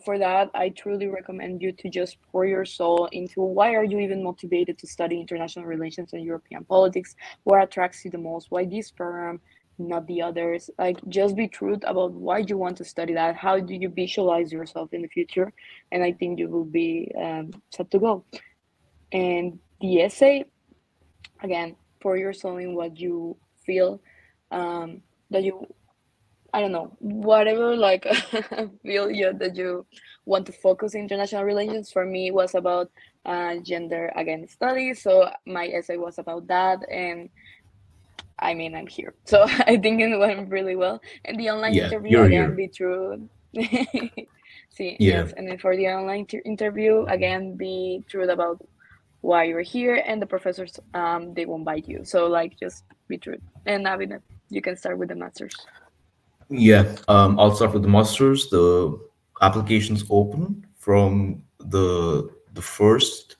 For that, I truly recommend you to just pour your soul into why are you even motivated to study international relations and European politics? What attracts you the most? Why this program, not the others? Like, just be true about why you want to study that. How do you visualize yourself in the future? And I think you will be set to go. And the essay, again, pour your soul in what you feel that you, I don't know, whatever like feel that you want to focus in international relations. For me, it was about gender against studies. So my essay was about that, and I mean, I'm here. So I think it went really well. And the online interview, again, be true. See, yes. And then for the online interview, again, be true about why you're here, and the professors, they won't bite you. So like, just be true. And Abhinav, you can start with the masters. Yeah, I'll start with the masters. The applications open from the 1st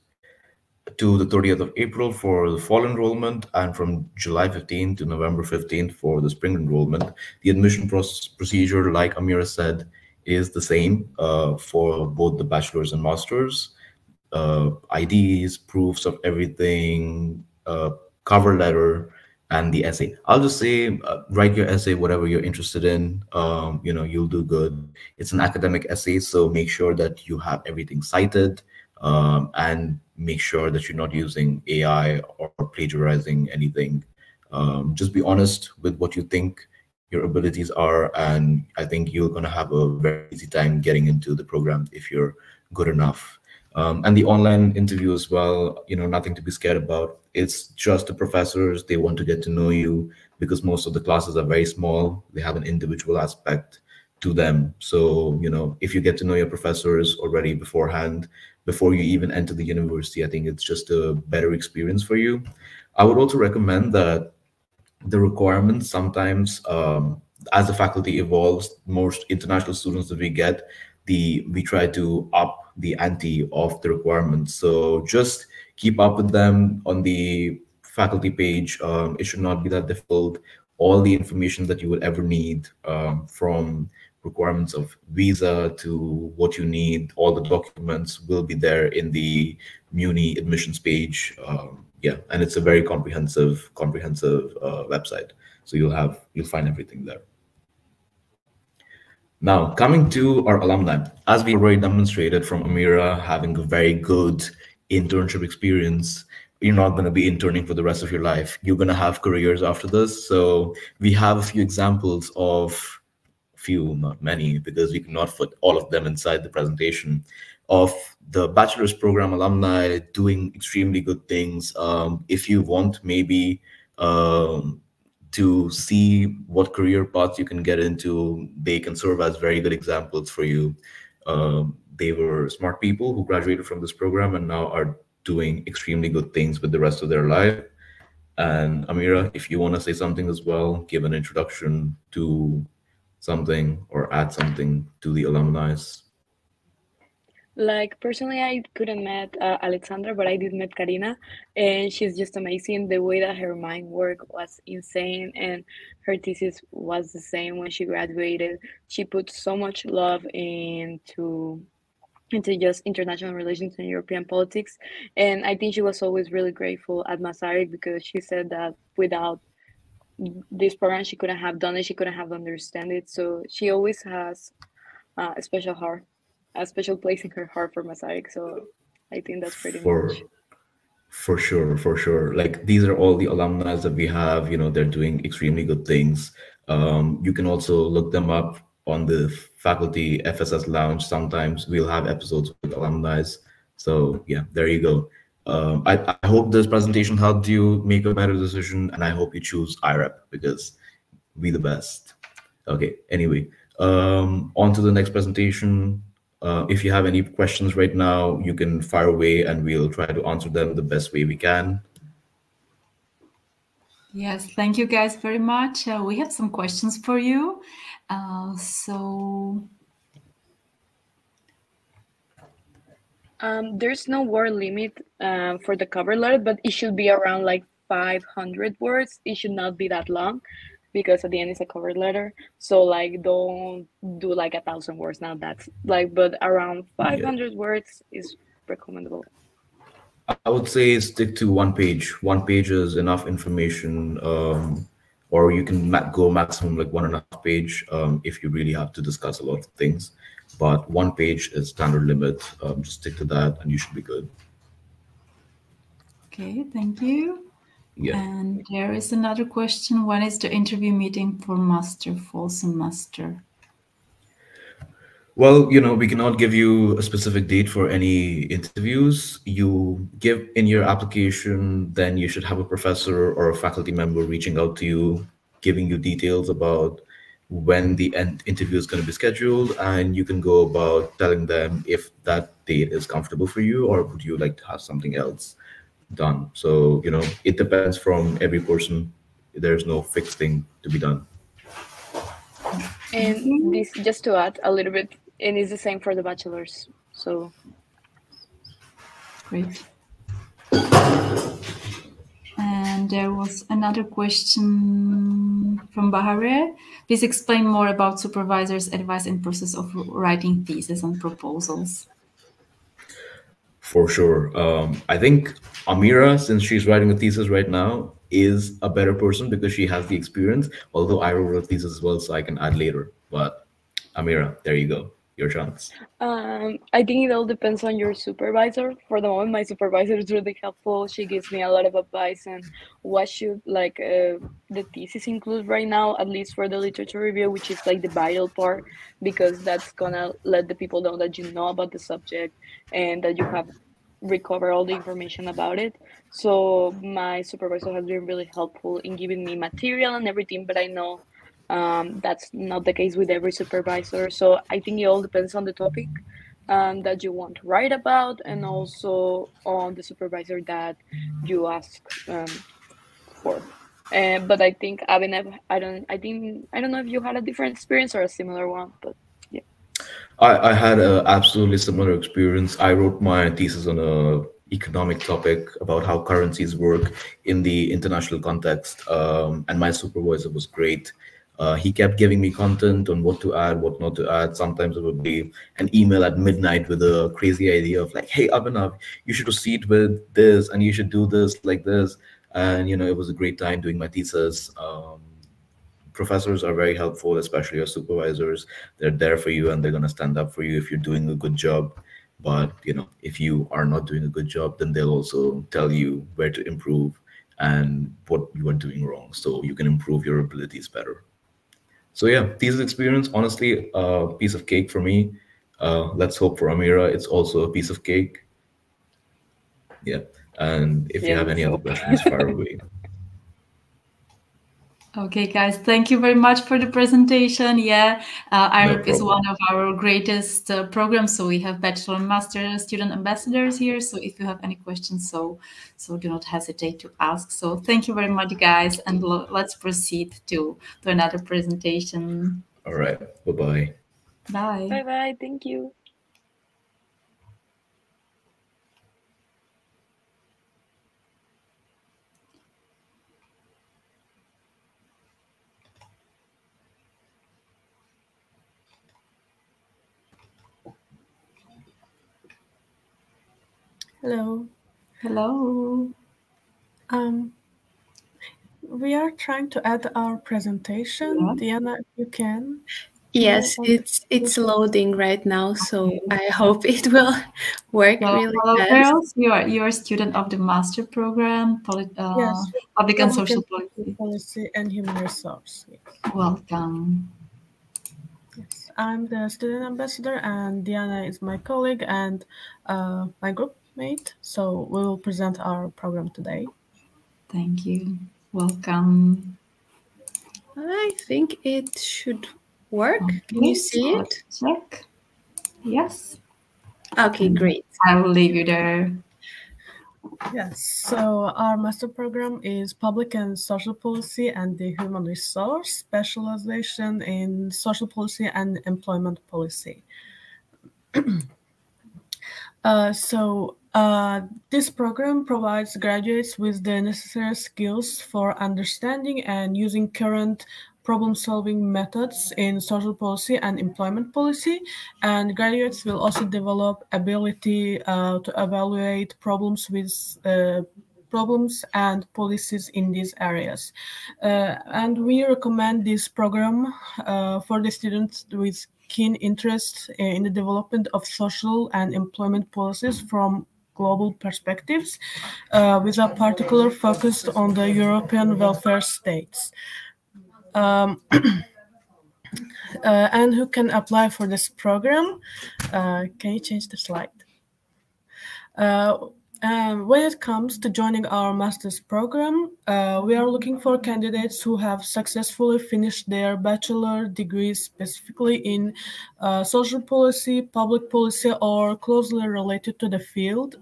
to the 30th of April for the fall enrollment, and from July 15th to November 15th for the spring enrollment. The admission procedure, like Amira said, is the same for both the bachelor's and master's. IDs, proofs of everything, cover letter, and the essay. I'll just say, write your essay, whatever you're interested in. You'll do good. It's an academic essay, so make sure that you have everything cited, and make sure that you're not using AI or plagiarizing anything. Just be honest with what you think your abilities are, and I think you're going to have a very easy time getting into the program if you're good enough. And the online interview as well, nothing to be scared about. It's just the professors, they want to get to know you because most of the classes are very small. They have an individual aspect to them. So, if you get to know your professors already beforehand, before you even enter the university, I think it's just a better experience for you. I would also recommend that the requirements sometimes, as the faculty evolves, most international students that we get, we try to up the ante of the requirements. So just keep up with them on the faculty page. It should not be that difficult. All the information that you would ever need, from requirements of visa to what you need, all the documents will be there in the Muni admissions page. Yeah, and it's a very comprehensive website. So you'll find everything there. Now, coming to our alumni, as we already demonstrated from Amira having a very good internship experience, you're not going to be interning for the rest of your life. You're going to have careers after this. So we have a few examples of not many, because we cannot fit all of them inside the presentation, of the bachelor's program alumni doing extremely good things. If you want maybe to see what career paths you can get into, they can serve as very good examples for you. They were smart people who graduated from this program and now are doing extremely good things with the rest of their life. And Amira, if you want to say something as well, give an introduction to something or add something to the alumni. Like, personally, I couldn't met Alexandra, but I did met Karina, and she's just amazing. The way that her mind worked was insane, and her thesis was the same when she graduated. She put so much love into just international relations and European politics, and I think she was always really grateful at Masaryk, because she said that without this program she couldn't have done it, she couldn't have understood it. So she always has a special place in her heart for Masaryk. So I think that's pretty much. For sure. Like, these are all the alumni that we have, they're doing extremely good things. You can also look them up on the faculty FSS lounge. Sometimes we'll have episodes with alumni. So yeah, there you go. I hope this presentation helped you make a better decision, and I hope you choose IREP, because we the best. Okay, anyway, on to the next presentation. If you have any questions right now, you can fire away and we'll try to answer them the best way we can. Yes, thank you guys very much. We have some questions for you. There's no word limit for the cover letter, but it should be around like 500 words. It should not be that long, because at the end it's a cover letter. So like, don't do like 1,000 words. Now that's like, but around 500 words is recommendable. I would say stick to one page. One page is enough information, or you can go maximum like 1.5 page if you really have to discuss a lot of things. But 1 page is standard limit. Just stick to that and you should be good. Okay, thank you. Yeah. And there is another question. When is the interview meeting for master fall semester? Well, we cannot give you a specific date for any interviews. You give in your application, then you should have a professor or a faculty member reaching out to you, giving you details about when the interview is going to be scheduled, and you can go about telling them if that date is comfortable for you, or would you like to have something else done. So, it depends from every person. There's no fixed thing to be done. And this, just to add a little bit, and it's the same for the bachelors. So great. And there was another question from Bahare. Please explain more about supervisors' advice in process of writing thesis and proposals. For sure. I think Amira, since she's writing a thesis right now, is a better person because she has the experience. Although I wrote a thesis as well, so I can add later. But Amira, there you go. Your chance. I think it all depends on your supervisor. For the moment, my supervisor is really helpful. She gives me a lot of advice and what should the thesis include right now, at least for the literature review, which is like the vital part, because that's gonna let the people know that you know about the subject and that you have recovered all the information about it. So my supervisor has been really helpful in giving me material and everything, but I know that's not the case with every supervisor. So I think it all depends on the topic that you want to write about, and also on the supervisor that you ask for. But I think Abhinav, I don't know if you had a different experience or a similar one, but yeah. I had an absolutely similar experience. I wrote my thesis on a economic topic about how currencies work in the international context, and my supervisor was great. He kept giving me content on what to add, what not to add. Sometimes it would be an email at midnight with a crazy idea of like, hey, Abhinav, you should proceed with this and you should do this like this. And, you know, it was a great time doing my thesis. Professors are very helpful, especially your supervisors. They're there for you and they're going to stand up for you if you're doing a good job. But, you know, if you are not doing a good job, then they'll also tell you where to improve and what you are doing wrong so you can improve your abilities better. So yeah, thesis experience, honestly, a piece of cake for me. Let's hope for Amira, it's also a piece of cake. Yeah, and if you have any other questions, fire away. Okay, guys, thank you very much for the presentation. Yeah, IREP is one of our greatest programs. So we have bachelor and master student ambassadors here. So if you have any questions, so do not hesitate to ask. So thank you very much, guys, and let's proceed to another presentation. All right, bye-bye. Bye. Bye-bye, thank you. Hello. Hello. We are trying to add our presentation. Yeah. Diana, if you can. Yes, it's loading right now, so I hope it will work really fast. Girls, you are a student of the master program, yes, Public and Social Policy and Human Resource. Yes. Welcome. Yes, I'm the student ambassador, and Diana is my colleague and my group mate. So we will present our program today. Thank you. Welcome. I think it should work. Okay. Can you see it? Check. Yes. Okay, great. I will leave you there. Yes, so our master program is Public and Social Policy and the Human Resource, specialization in social policy and employment policy. This program provides graduates with the necessary skills for understanding and using current problem-solving methods in social policy and employment policy, and graduates will also develop ability to evaluate problems and policies in these areas. And we recommend this program for the students with keen interest in the development of social and employment policies from global perspectives, with a particular focus on the European welfare states. And who can apply for this program? Can you change the slide? When it comes to joining our master's program, we are looking for candidates who have successfully finished their bachelor degrees specifically in social policy, public policy, or closely related to the field,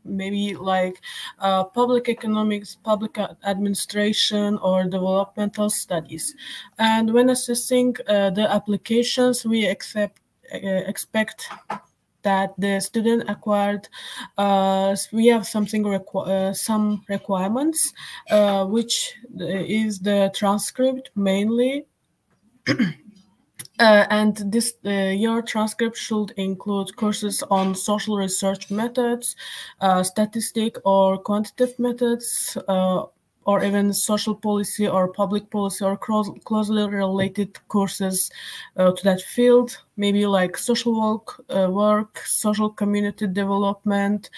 maybe like public economics, public administration, or developmental studies. And when assessing the applications, we expect that the student acquired, we have some requirements, which is the transcript mainly, And this your transcript should include courses on social research methods, statistic or quantitative methods, or even social policy or public policy or closely related courses to that field, maybe like social work, social community development,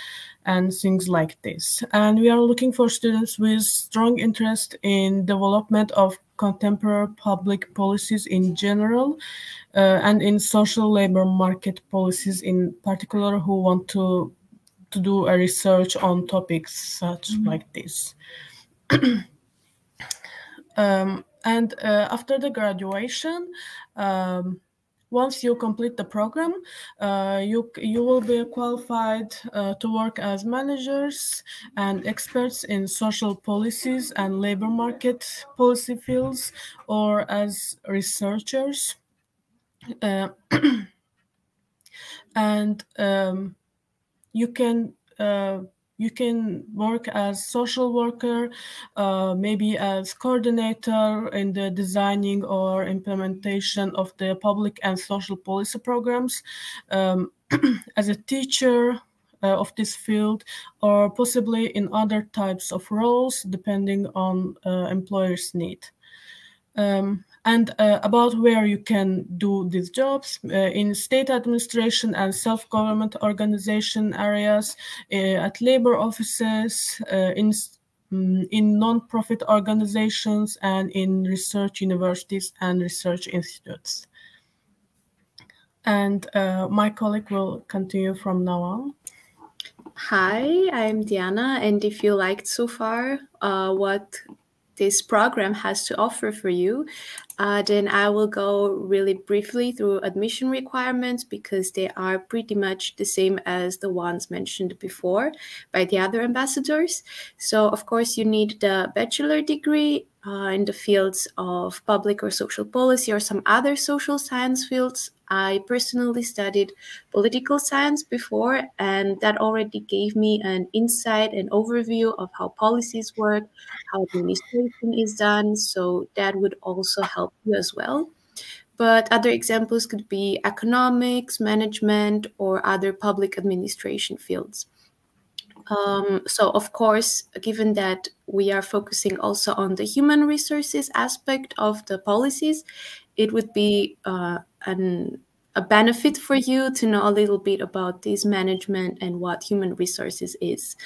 and things like this. And we are looking for students with strong interest in development of contemporary public policies in general, and in social labor market policies in particular, who want to do a research on topics such like this. And after the graduation, once you complete the program, you will be qualified to work as managers and experts in social policies and labor market policy fields, or as researchers. And you can work as social worker, maybe as coordinator in the designing or implementation of the public and social policy programs, as a teacher of this field, or possibly in other types of roles depending on employer's need. And about where you can do these jobs, in state administration and self-government organization areas, at labor offices, in non-profit organizations, and in research universities and research institutes. And my colleague will continue from now on. Hi, I'm Diana, and if you liked so far what this program has to offer for you, then I will go really briefly through admission requirements, because they are pretty much the same as the ones mentioned before by the other ambassadors. So, of course, you need the bachelor degree in the fields of public or social policy or some other social science fields. I personally studied political science before, and that already gave me an insight and overview of how policies work, how administration is done. So that would also help you as well. But other examples could be economics, management, or other public administration fields. So, of course, given that we are focusing also on the human resources aspect of the policies, it would be a benefit for you to know a little bit about this management and what human resources is.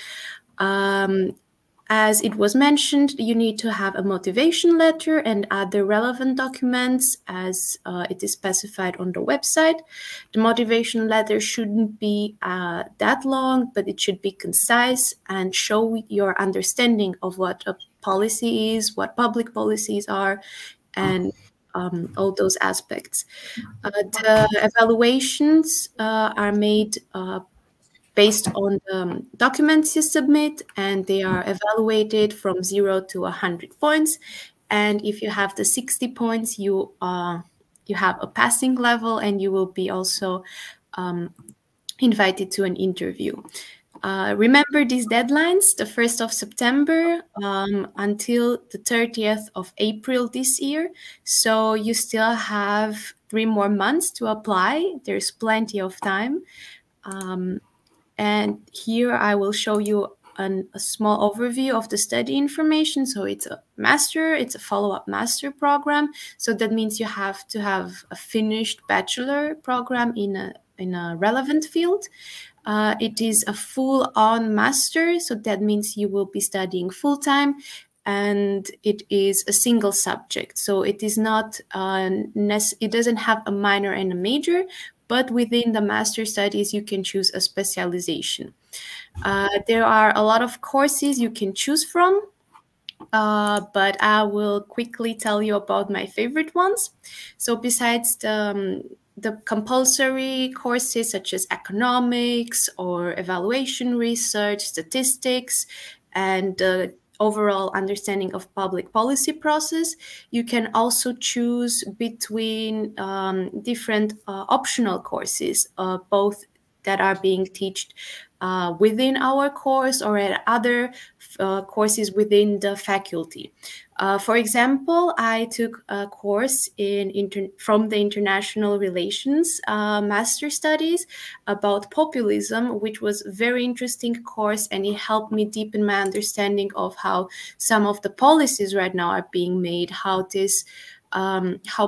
As it was mentioned, you need to have a motivation letter and other relevant documents as it is specified on the website. The motivation letter shouldn't be that long, but it should be concise and show your understanding of what a policy is, what public policies are, and all those aspects. The evaluations are made based on the documents you submit, and they are evaluated from 0 to 100 points. And if you have the 60 points, you have a passing level, and you will be also invited to an interview. Remember these deadlines, the 1st of September until the 30th of April this year. So you still have 3 more months to apply. There's plenty of time. And here I will show you a small overview of the study information. So it's a master, it's a follow-up master program. So that means you have to have a finished bachelor program in a relevant field. It is a full-on master, so that means you will be studying full-time, and it is a single subject. So it is not it doesn't have a minor and a major, but within the master studies, you can choose a specialization. There are a lot of courses you can choose from, but I will quickly tell you about my favorite ones. So besides the compulsory courses such as economics or evaluation research, statistics, and overall understanding of public policy process, you can also choose between different optional courses, both that are being taught within our course or at other courses within the faculty. For example, I took a course from the International Relations Master Studies about populism, which was a very interesting course, and it helped me deepen my understanding of how some of the policies right now are being made, how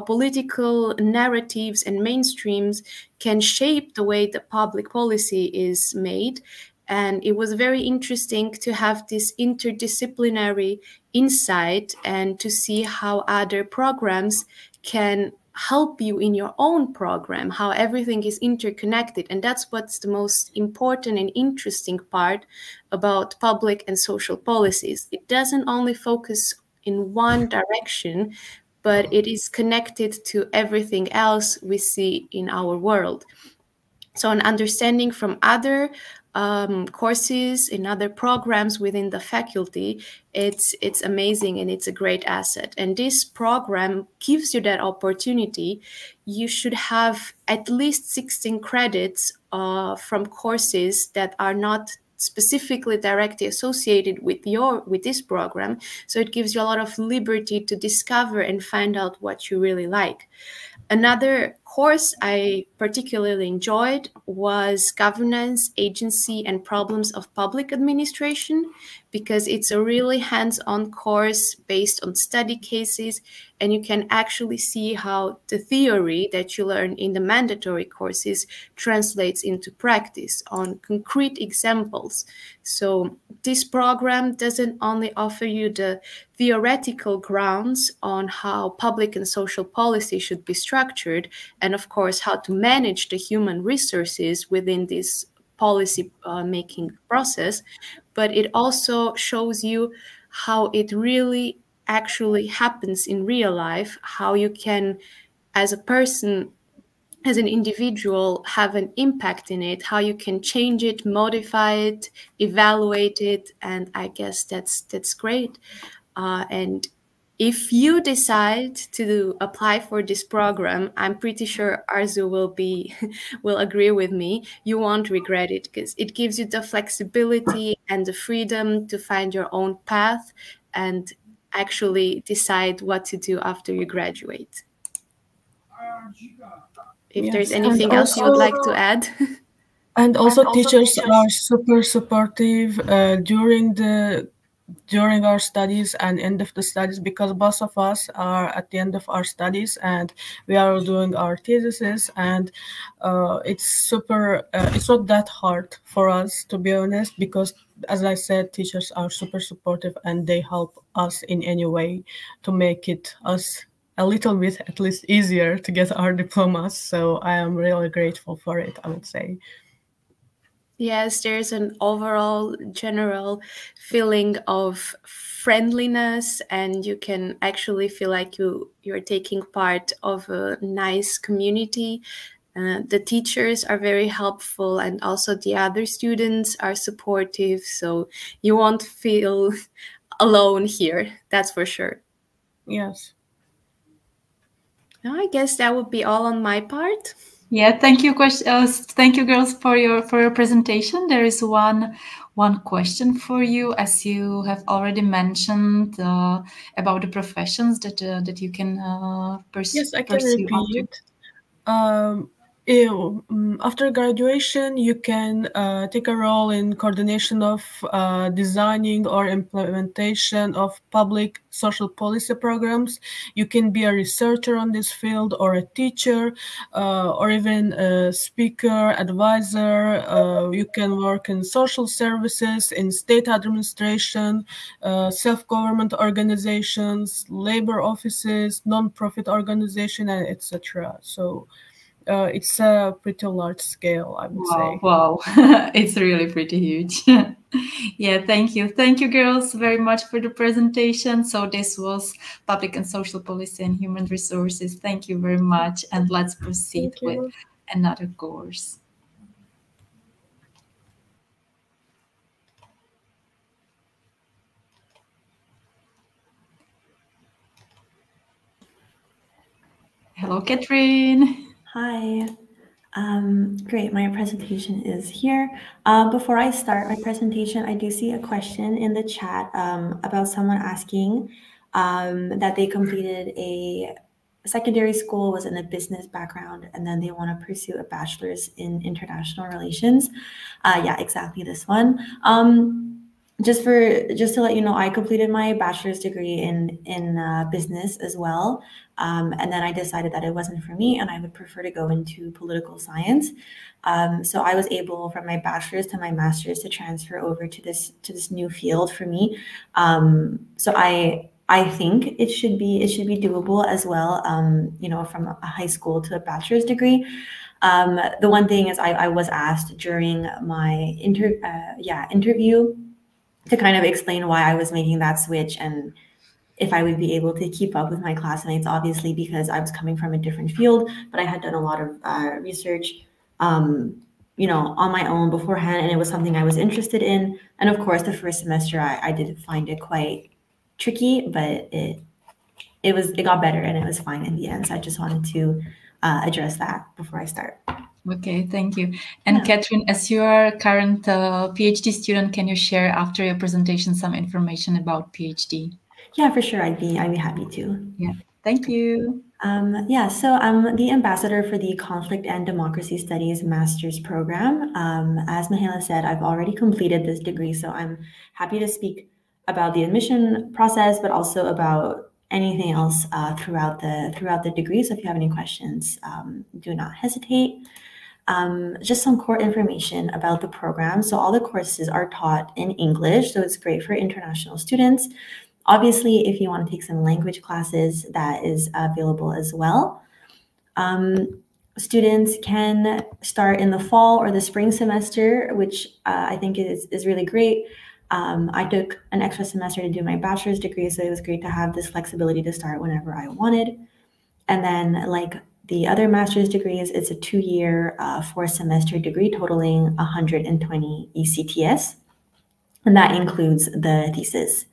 political narratives and mainstreams can shape the way the public policy is made. And it was very interesting to have this interdisciplinary insight and to see how other programs can help you in your own program, how everything is interconnected. And that's what's the most important and interesting part about public and social policies. It doesn't only focus in one direction, but it is connected to everything else we see in our world. So an understanding from other courses in other programs within the faculty, it's amazing and it's a great asset. And this program gives you that opportunity. You should have at least 16 credits from courses that are not specifically directly associated with this program. So it gives you a lot of liberty to discover and find out what you really like. Another course I particularly enjoyed was Governance, Agency, and Problems of Public Administration, because it's a really hands-on course based on study cases, and you can actually see how the theory that you learn in the mandatory courses translates into practice on concrete examples. So this program doesn't only offer you the theoretical grounds on how public and social policy should be structured, and of course how to manage the human resources within this policy making process, but it also shows you how it really actually happens in real life, how you can, as a person, as an individual, have an impact in it, how you can change it, modify it, evaluate it, and I guess that's great. And if you decide to apply for this program, I'm pretty sure Arzu will agree with me. You won't regret it, because it gives you the flexibility and the freedom to find your own path and actually decide what to do after you graduate. If there's anything else you would like to add. And also teachers are super supportive during our studies and end of the studies, because both of us are at the end of our studies and we are doing our theses, and it's not that hard for us, to be honest, because as I said, teachers are super supportive and they help us in any way to make it us a little bit at least easier to get our diplomas. So I am really grateful for it, I would say. Yes, there's an overall general feeling of friendliness, and you can actually feel like you're taking part of a nice community. The teachers are very helpful, and also the other students are supportive, so you won't feel alone here, that's for sure. Yes. Now, I guess that would be all on my part. Yeah, thank you, girls, for your presentation. There is one question for you, as you have already mentioned about the professions that you can pursue. Yes, I can repeat. After graduation, you can take a role in coordination of designing or implementation of public social policy programs. You can be a researcher on this field, or a teacher, or even a speaker, advisor. You can work in social services, in state administration, self-government organizations, labor offices, non-profit organizations, etc. So it's a pretty large scale, I would say. Wow, it's really pretty huge. Yeah, thank you. Thank you, girls, very much for the presentation. So this was Public and Social Policy and Human Resources. Thank you very much. And let's proceed with another course. Hello, Catherine. Hi. Great, my presentation is here. Before I start my presentation, I do see a question in the chat about someone asking that they completed a secondary school, was in a business background, and then they want to pursue a bachelor's in international relations. Yeah, exactly this one. Just to let you know, I completed my bachelor's degree in business as well, and then I decided that it wasn't for me, and I would prefer to go into political science. So I was able, from my bachelor's to my master's, to transfer over to this new field for me. So I think it should be doable as well. You know, from a high school to a bachelor's degree. The one thing is, I was asked during my interview to kind of explain why I was making that switch and if I would be able to keep up with my classmates, obviously, because I was coming from a different field, but I had done a lot of research, you know, on my own beforehand, and it was something I was interested in. And of course, the first semester, I did find it quite tricky, but it got better and it was fine in the end. So I just wanted to address that before I start. Okay, thank you. And Catherine, as you are a current PhD student, can you share after your presentation some information about PhD? Yeah, for sure. I'd be happy to. Yeah, thank you. Yeah, so I'm the ambassador for the Conflict and Democracy Studies Master's Program. As Mahela said, I've already completed this degree, so I'm happy to speak about the admission process, but also about anything else throughout the degree. So if you have any questions, do not hesitate. Just some core information about the program. So all the courses are taught in English, so it's great for international students. Obviously, if you want to take some language classes, that is available as well. Students can start in the fall or the spring semester, which I think is really great. I took an extra semester to do my bachelor's degree, so it was great to have this flexibility to start whenever I wanted. And then, like the other master's degrees, it's a 2-year, 4-semester degree totaling 120 ECTS, and that includes the thesis.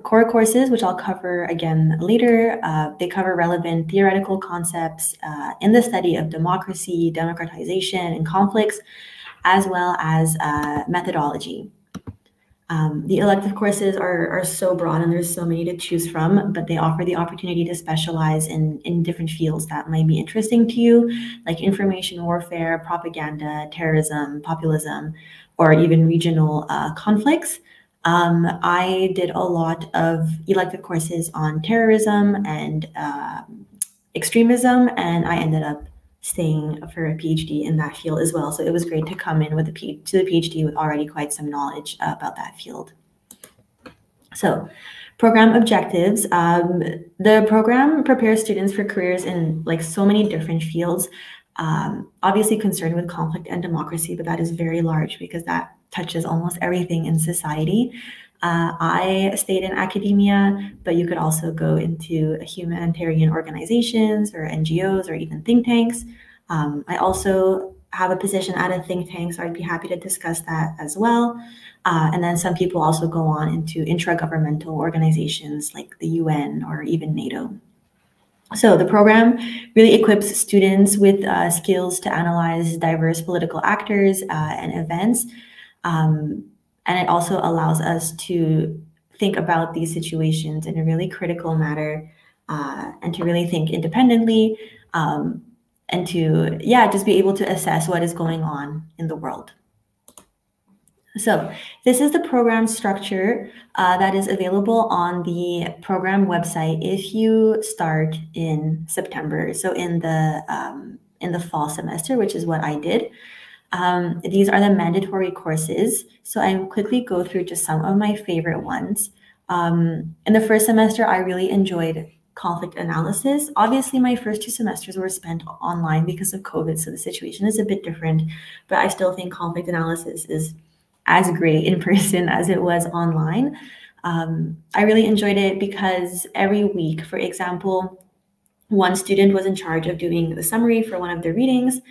Core courses, which I'll cover again later, they cover relevant theoretical concepts in the study of democracy, democratization, and conflicts, as well as methodology. The elective courses are so broad and there's so many to choose from, but they offer the opportunity to specialize in different fields that might be interesting to you, like information warfare, propaganda, terrorism, populism, or even regional conflicts. I did a lot of elective courses on terrorism and extremism, and I ended up staying for a PhD in that field as well. So it was great to come in with the PhD with already quite some knowledge about that field. So program objectives. The program prepares students for careers in like so many different fields, obviously concerned with conflict and democracy, but that is very large because that touches almost everything in society. I stayed in academia, but you could also go into humanitarian organizations or NGOs or even think tanks. I also have a position at a think tank, so I'd be happy to discuss that as well. And then some people also go on into intragovernmental organizations like the UN or even NATO. So the program really equips students with skills to analyze diverse political actors and events. And it also allows us to think about these situations in a really critical manner and to really think independently and to, just be able to assess what is going on in the world. So this is the program structure that is available on the program website if you start in September. So in the fall semester, which is what I did. These are the mandatory courses. So I quickly go through just some of my favorite ones. In the first semester, I really enjoyed conflict analysis. Obviously, my first 2 semesters were spent online because of COVID, so the situation is a bit different, but I still think conflict analysis is as great in person as it was online. I really enjoyed it because every week, for example, one student was in charge of doing the summary for one of their readings.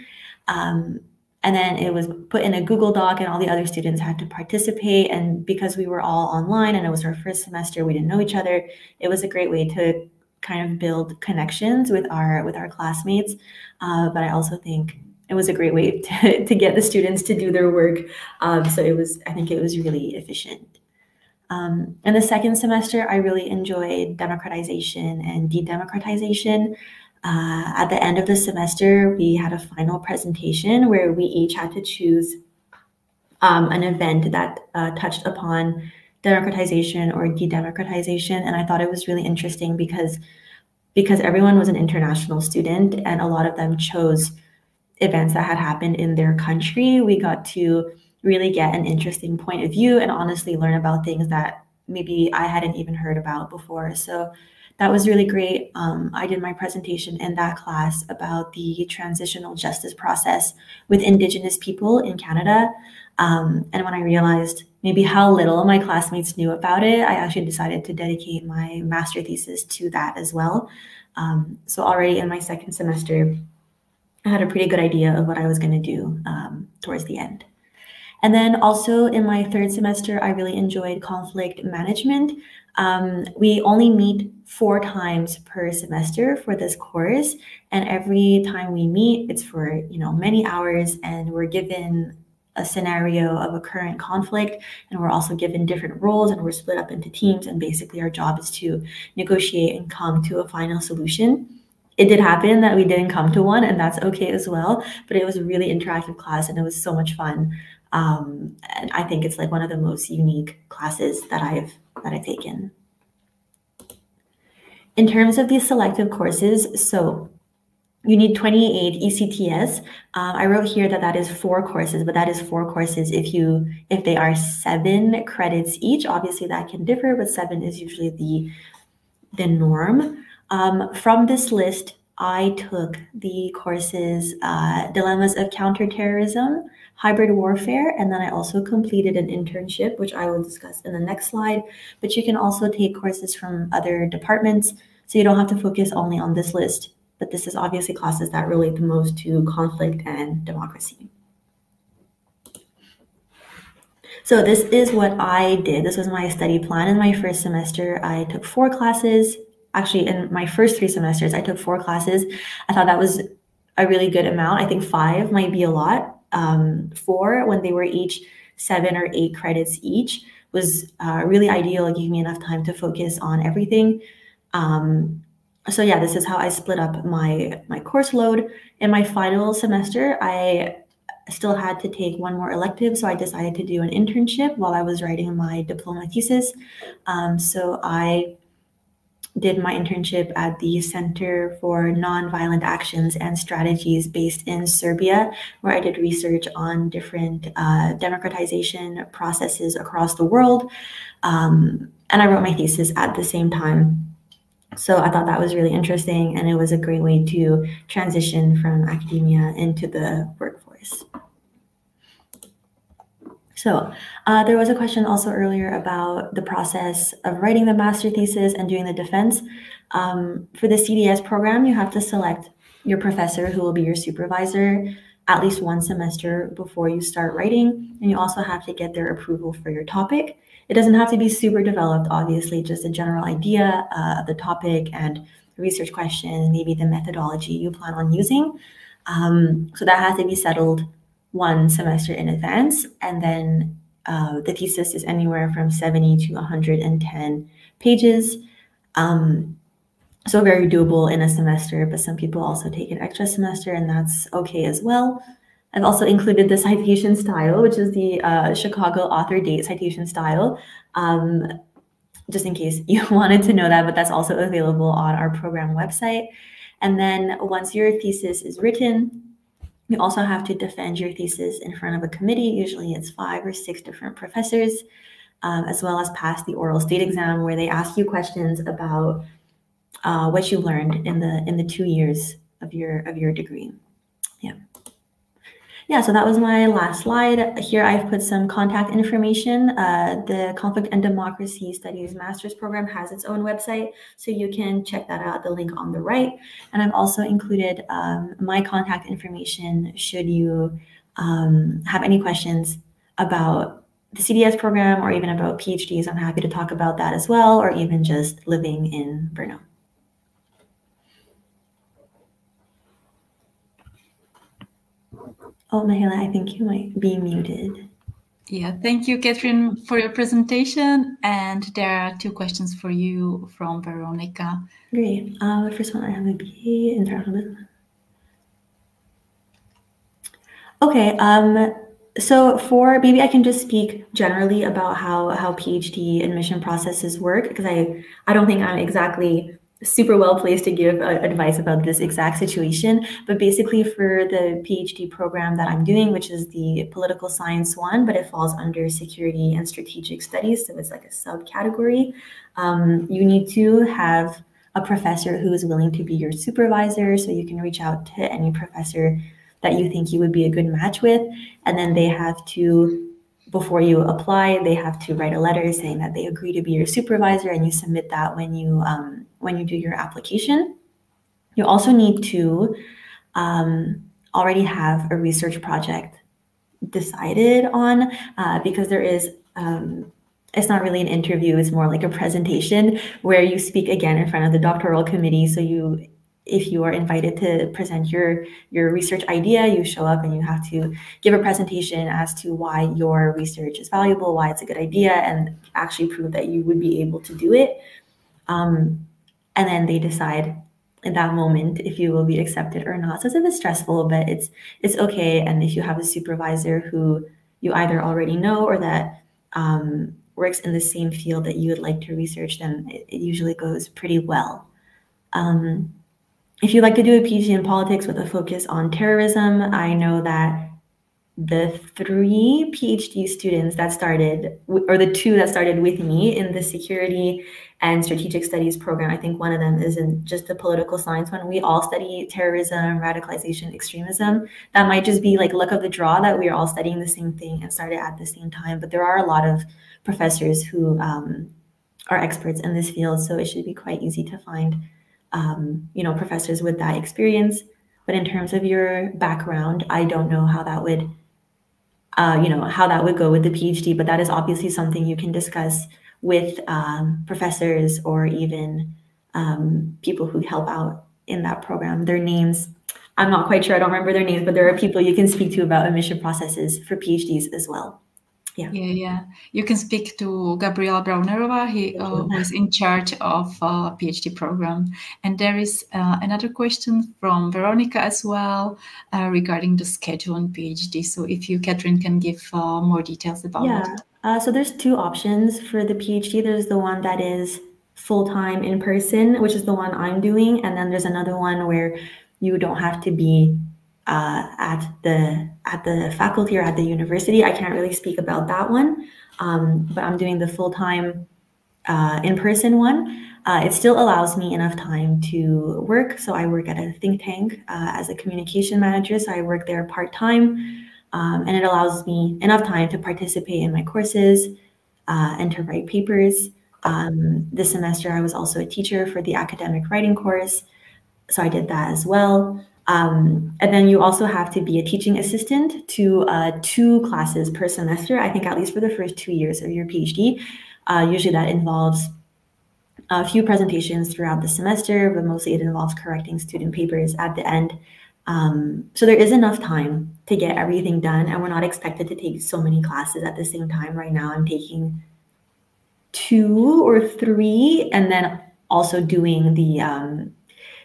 And then it was put in a Google Doc and all the other students had to participate. And because we were all online and it was our first semester, we didn't know each other. It was a great way to kind of build connections with our classmates. But I also think it was a great way to get the students to do their work. So I think it was really efficient. In the second semester, I really enjoyed democratization and de-democratization. At the end of the semester, we had a final presentation where we each had to choose an event that touched upon democratization or de-democratization. And I thought it was really interesting because everyone was an international student and a lot of them chose events that had happened in their country. We got to really get an interesting point of view and honestly learn about things that maybe I hadn't even heard about before. So that was really great. I did my presentation in that class about the transitional justice process with Indigenous people in Canada. And when I realized maybe how little my classmates knew about it, I actually decided to dedicate my master thesis to that as well. So already in my second semester, I had a pretty good idea of what I was going to do towards the end. And then also in my third semester, I really enjoyed conflict management. We only meet 4 times per semester for this course. And every time we meet, it's for many hours, and we're given a scenario of a current conflict, and we're also given different roles, and we're split up into teams, and basically our job is to negotiate and come to a final solution. It did happen that we didn't come to one, and that's okay as well, but it was a really interactive class and it was so much fun. And I think it's like one of the most unique classes that I've taken. In terms of these selective courses, so you need 28 ECTS. I wrote here that is 4 courses, but that is 4 courses if they are 7 credits each. Obviously that can differ, but 7 is usually the norm. From this list, I took the courses Dilemmas of Counterterrorism, Hybrid Warfare, and then I also completed an internship, which I will discuss in the next slide. But you can also take courses from other departments, so you don't have to focus only on this list. But this is obviously classes that relate the most to conflict and democracy. So this is what I did. This was my study plan. In my first semester, I took 4 classes. Actually, in my first 3 semesters, I took 4 classes. I thought that was a really good amount. I think 5 might be a lot. 4, when they were each 7 or 8 credits each, was really ideal. It gave me enough time to focus on everything. So yeah, this is how I split up my course load. In my final semester, I still had to take 1 more elective, so I decided to do an internship while I was writing my diploma thesis. So I did my internship at the Center for Nonviolent Actions and Strategies based in Serbia, where I did research on different democratization processes across the world. And I wrote my thesis at the same time. So I thought that was really interesting, and it was a great way to transition from academia into the workforce. So there was a question also earlier about the process of writing the master thesis and doing the defense. For the CDS program, you have to select your professor who will be your supervisor at least 1 semester before you start writing, and you also have to get their approval for your topic. It doesn't have to be super developed, obviously, just a general idea of the topic and the research question, maybe the methodology you plan on using. So that has to be settled 1 semester in advance, and then the thesis is anywhere from 70 to 110 pages. So very doable in a semester, but some people also take an extra semester, and that's okay as well. I've also included the citation style, which is the Chicago author date citation style, just in case you wanted to know that, but that's also available on our program website. And then once your thesis is written, you also have to defend your thesis in front of a committee. Usually it's 5 or 6 different professors, as well as pass the oral state exam, where they ask you questions about what you learned in the 2 years of your degree. Yeah, so that was my last slide. Here I've put some contact information. The Conflict and Democracy Studies Master's Program has its own website, so you can check that out, the link on the right. And I've also included my contact information should you have any questions about the CDS program or even about PhDs. I'm happy to talk about that as well, or even just living in Brno. Oh, Mahela, I think you might be muted. Yeah, thank you, Catherine, for your presentation. And there are 2 questions for you from Veronica. Great. The first one I have a BA international business. Okay. So maybe I can just speak generally about how PhD admission processes work, because I don't think I'm exactly super well placed to give advice about this exact situation. But basically, for the PhD program that I'm doing, which is the political science one, but it falls under security and strategic studies, so it's like a subcategory. You need to have a professor who is willing to be your supervisor, so you can reach out to any professor that you think you would be a good match with. And then they have to, before you apply, they have to write a letter saying that they agree to be your supervisor, and you submit that when you do your application. You also need to already have a research project decided on, because there is, it's not really an interview, it's more like a presentation where you speak again in front of the doctoral committee. So if you are invited to present your research idea, you show up and you have to give a presentation as to why your research is valuable, why it's a good idea, and actually prove that you would be able to do it. And then they decide in that moment if you will be accepted or not. So it's a bit stressful, but it's okay. And if you have a supervisor who you either already know or that works in the same field that you would like to research, then it usually goes pretty well. If you'd like to do a PhD in politics with a focus on terrorism, I know that the 3 PhD students that started, or the 2 that started with me in the security and strategic studies program, I think one of them is in just the political science one. We all study terrorism, radicalization, extremism. That might just be like luck of the draw that we are all studying the same thing and started at the same time. But there are a lot of professors who are experts in this field, so it should be quite easy to find professors with that experience. But in terms of your background, I don't know how that would, how that would go with the PhD, but that is obviously something you can discuss with professors or even people who help out in that program. Their names, I'm not quite sure, I don't remember their names, but there are people you can speak to about admission processes for PhDs as well. Yeah. You can speak to Gabriela Braunerova, who is in charge of PhD program. And there is another question from Veronica as well regarding the schedule in PhD. So if you, Catherine, can give more details about it. So there's 2 options for the PhD. There's the one that is full-time in person, which is the one I'm doing. And then there's another one where you don't have to be at the faculty or at the university. I can't really speak about that one, but I'm doing the full-time in-person one. It still allows me enough time to work. So I work at a think tank as a communication manager. So I work there part-time, and it allows me enough time to participate in my courses and to write papers. This semester, I was also a teacher for the academic writing course, so I did that as well. And then you also have to be a teaching assistant to 2 classes per semester, I think at least for the first 2 years of your PhD. Usually that involves a few presentations throughout the semester, but mostly it involves correcting student papers at the end. So there is enough time to get everything done, and we're not expected to take so many classes at the same time. Right now I'm taking 2 or 3, and then also doing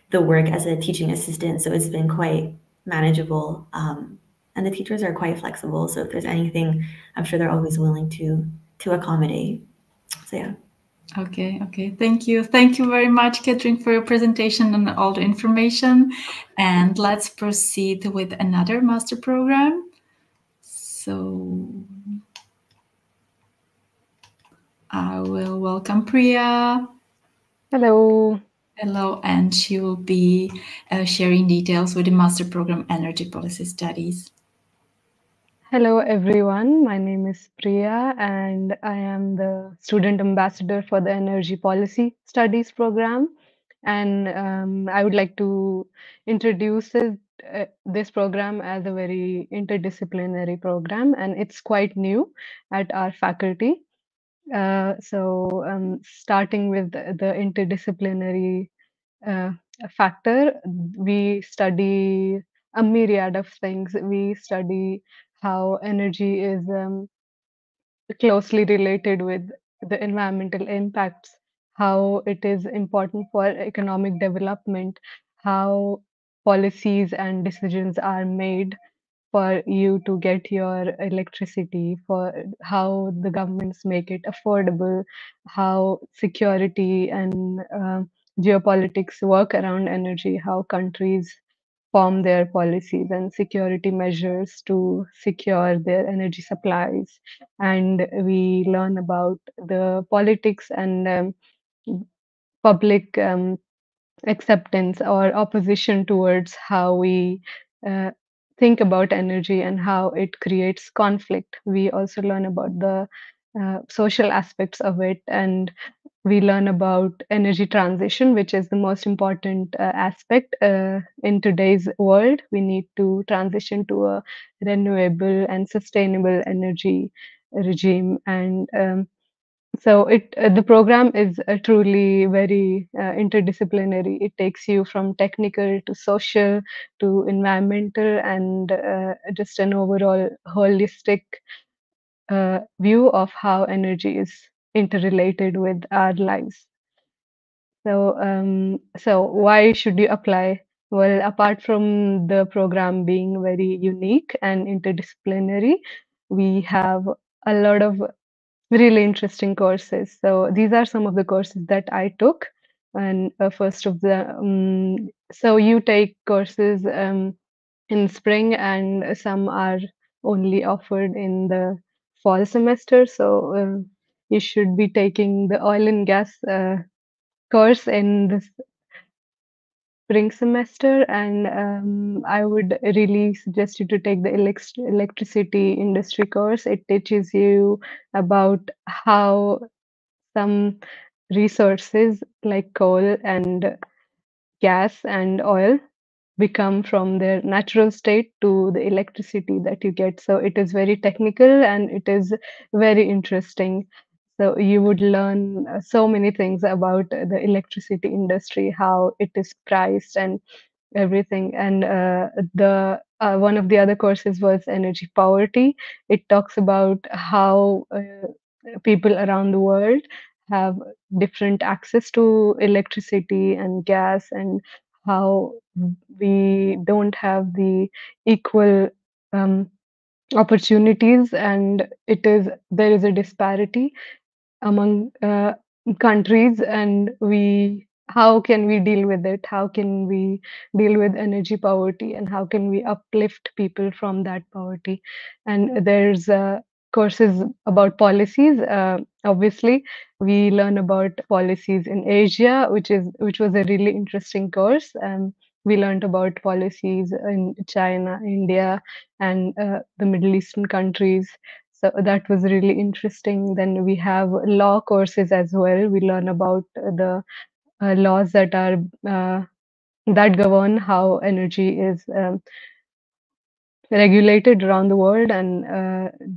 the work as a teaching assistant. So it's been quite manageable. And the teachers are quite flexible. So if there's anything, I'm sure they're always willing to accommodate. So yeah. Okay. Thank you. Thank you very much, Catherine, for your presentation and all the information. And let's proceed with another master program. So I will welcome Priya. Hello. Hello, and she will be sharing details with the master program Energy Policy Studies. Hello, everyone. My name is Priya, and I am the student ambassador for the Energy Policy Studies program. And I would like to introduce this program as a very interdisciplinary program, and it's quite new at our faculty. So starting with the interdisciplinary factor, we study a myriad of things. We study how energy is closely related with the environmental impacts, how it is important for economic development, how policies and decisions are made for you to get your electricity, for how the governments make it affordable, how security and geopolitics work around energy, how countries form their policies and security measures to secure their energy supplies. And we learn about the politics and public acceptance or opposition towards how we uh, think about energy and how it creates conflict. We also learn about the social aspects of it, and we learn about energy transition, which is the most important aspect in today's world. We need to transition to a renewable and sustainable energy regime. And so the program is truly very interdisciplinary. It takes you from technical to social to environmental and just an overall holistic view of how energy is interrelated with our lives. So why should you apply? Well, apart from the program being very unique and interdisciplinary, we have a lot of really interesting courses. So these are some of the courses that I took. And first of the, so you take courses in spring, and some are only offered in the fall semester. So you should be taking the oil and gas course in the spring semester, and I would really suggest you to take the electricity industry course. It teaches you about how some resources like coal and gas and oil become from their natural state to the electricity that you get. So it is very technical and it is very interesting. So you would learn so many things about the electricity industry, how it is priced and everything. And the one of the other courses was energy poverty. It talks about how people around the world have different access to electricity and gas, and how we don't have the equal opportunities, and there is a disparity among countries, and we how can we deal with it, how can we deal with energy poverty, and how can we uplift people from that poverty. And there's courses about policies. Obviously we learn about policies in Asia, which was a really interesting course. We learned about policies in China, India, and the Middle Eastern countries. So that was really interesting. Then we have law courses as well. We learn about the laws that are that govern how energy is regulated around the world. And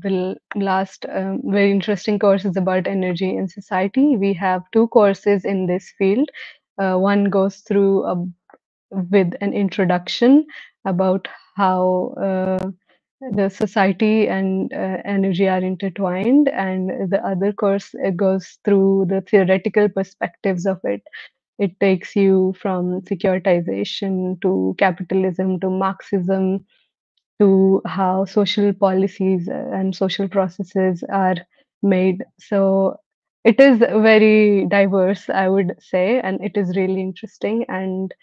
the last very interesting course is about energy and society. We have two courses in this field. One goes through with an introduction about how the society and energy are intertwined, and the other course goes through the theoretical perspectives of it. It takes you from securitization to capitalism to Marxism to how social policies and social processes are made. So it is very diverse, I would say, and it is really interesting. And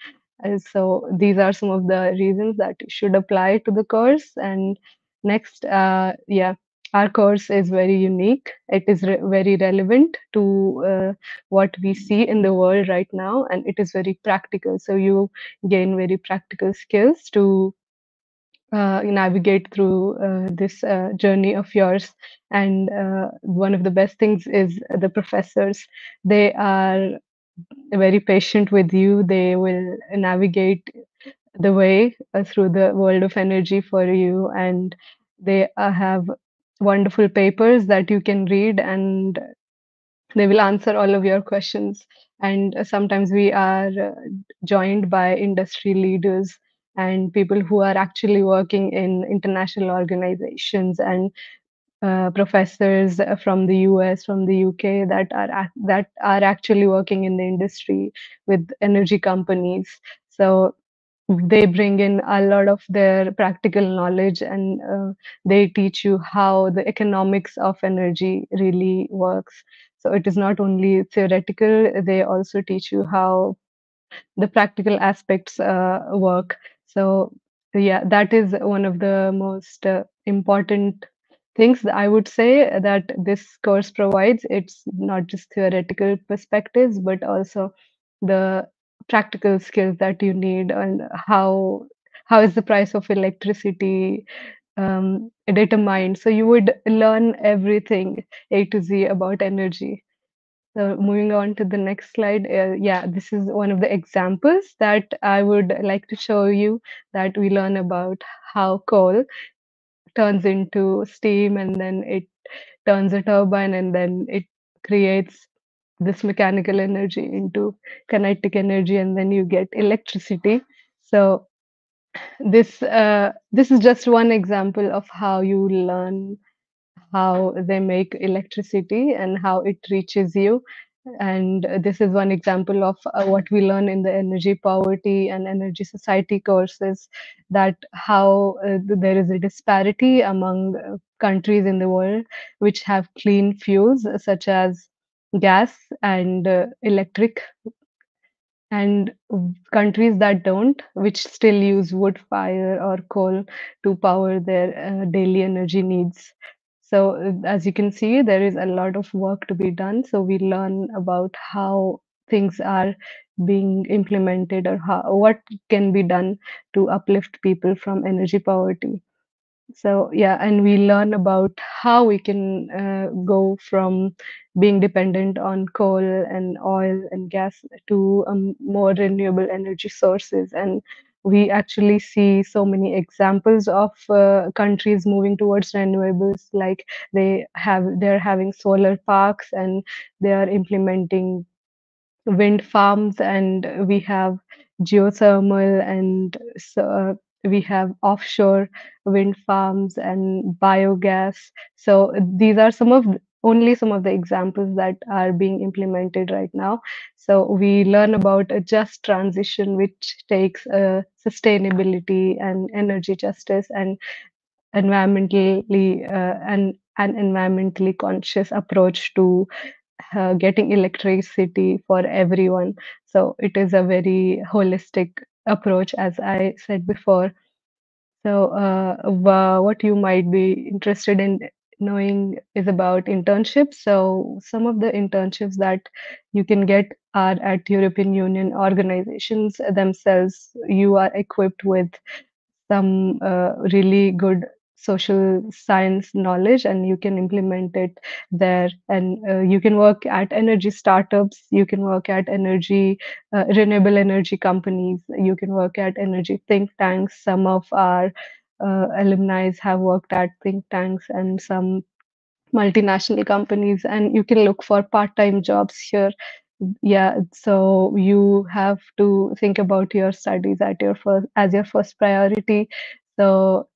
so these are some of the reasons that you should apply to the course. And next, yeah, our course is very unique. It is very relevant to what we see in the world right now, and it is very practical. So you gain very practical skills to navigate through this journey of yours. And one of the best things is the professors. They are very patient with you. They will navigate the way through the world of energy for you, and they have wonderful papers that you can read, and they will answer all of your questions. And sometimes we are joined by industry leaders and people who are actually working in international organizations, and professors from the US, from the UK that are actually working in the industry with energy companies. So they bring in a lot of their practical knowledge, and they teach you how the economics of energy really works. So it is not only theoretical, they also teach you how the practical aspects work. So yeah, that is one of the most important things that I would say that this course provides. It's not just theoretical perspectives, but also the practical skills that you need, and how is the price of electricity determined. So you would learn everything A to Z about energy. So moving on to the next slide, yeah, this is one of the examples that I would like to show you, that we learn about how coal turns into steam, and then it turns a turbine, and then it creates this mechanical energy into kinetic energy, and then you get electricity. So this is just one example of how you learn how they make electricity and how it reaches you. And this is one example of what we learn in the energy poverty and energy society courses, that how there is a disparity among countries in the world which have clean fuels such as gas and electric, and countries that don't, which still use wood fire or coal to power their daily energy needs. So as you can see, there is a lot of work to be done. So we learn about how things are being implemented, or what can be done to uplift people from energy poverty. So yeah, and we learn about how we can go from being dependent on coal and oil and gas to more renewable energy sources. And we actually see so many examples of countries moving towards renewables, like they're having solar parks, and they are implementing wind farms, and we have geothermal, and we have offshore wind farms and biogas. So these are only some of the examples that are being implemented right now. So we learn about a just transition, which takes sustainability and energy justice and an environmentally conscious approach to getting electricity for everyone. So it is a very holistic approach, as I said before. So what you might be interested in knowing is about internships. So some of the internships that you can get are at European Union organizations themselves. You are equipped with some really good social science knowledge, and you can implement it there. And you can work at energy startups, you can work at renewable energy companies, you can work at energy think tanks. Some of our alumni have worked at think tanks and some multinational companies, and you can look for part-time jobs here. Yeah, so you have to think about your studies as your first priority. So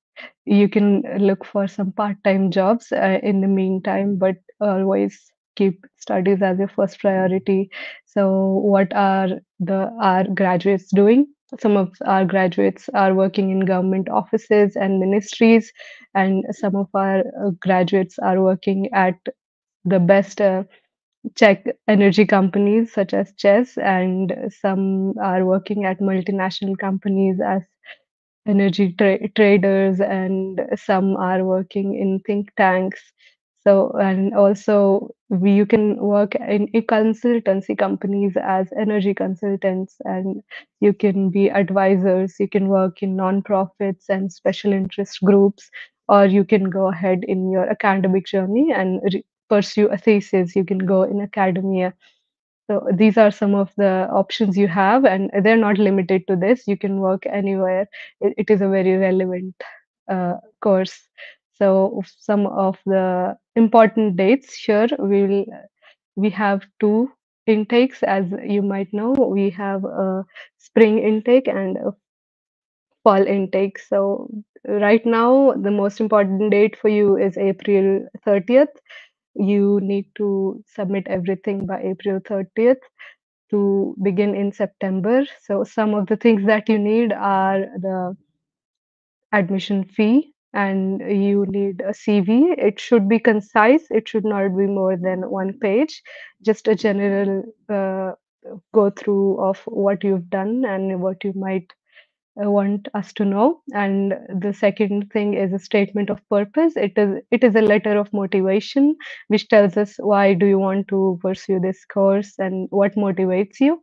you can look for some part-time jobs in the meantime, but always keep studies as your first priority. So what are our graduates doing? Some of our graduates are working in government offices and ministries, and some of our graduates are working at the best Czech energy companies such as ČEZ, and some are working at multinational companies as energy traders, and some are working in think tanks. So, and also you can work in consultancy companies as energy consultants, and you can be advisors, you can work in non-profits and special interest groups, or you can go ahead in your academic journey and pursue a thesis. You can go in academia. So these are some of the options you have, and they're not limited to this. You can work anywhere. It is a very relevant course. So some of the important dates here, we have two intakes, as you might know. We have a spring intake and a fall intake. So right now, the most important date for you is April 30th. You need to submit everything by April 30th to begin in September. So some of the things that you need are the admission fee, and you need a CV. It should be concise. It should not be more than 1 page. Just a general go through of what you've done and what you might want us to know. And the second thing is a statement of purpose. It is a letter of motivation which tells us why do you want to pursue this course and what motivates you.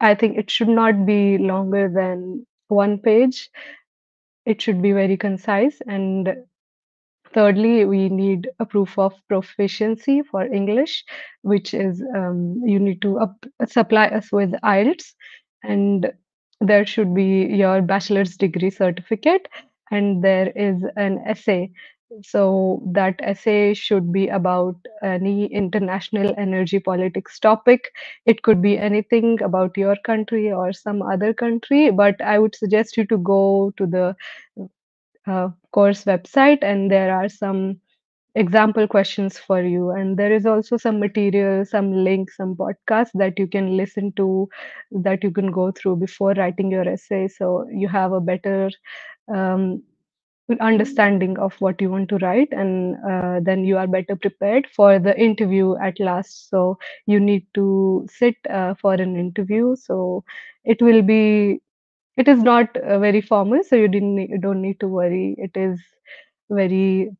I think it should not be longer than 1 page. It should be very concise. And thirdly, we need a proof of proficiency for English, which is you need to supply us with IELTS, and there should be your bachelor's degree certificate, and there is an essay. So that essay should be about any international energy politics topic. It could be anything about your country or some other country, but I would suggest you to go to the course website, and there are some example questions for you. And there is also some material, some links, some podcasts that you can listen to, that you can go through before writing your essay, so you have a better um, understanding of what you want to write, and then you are better prepared for the interview at last. So you need to sit for an interview. So it will be, it is not very formal, so you don't need to worry. It is very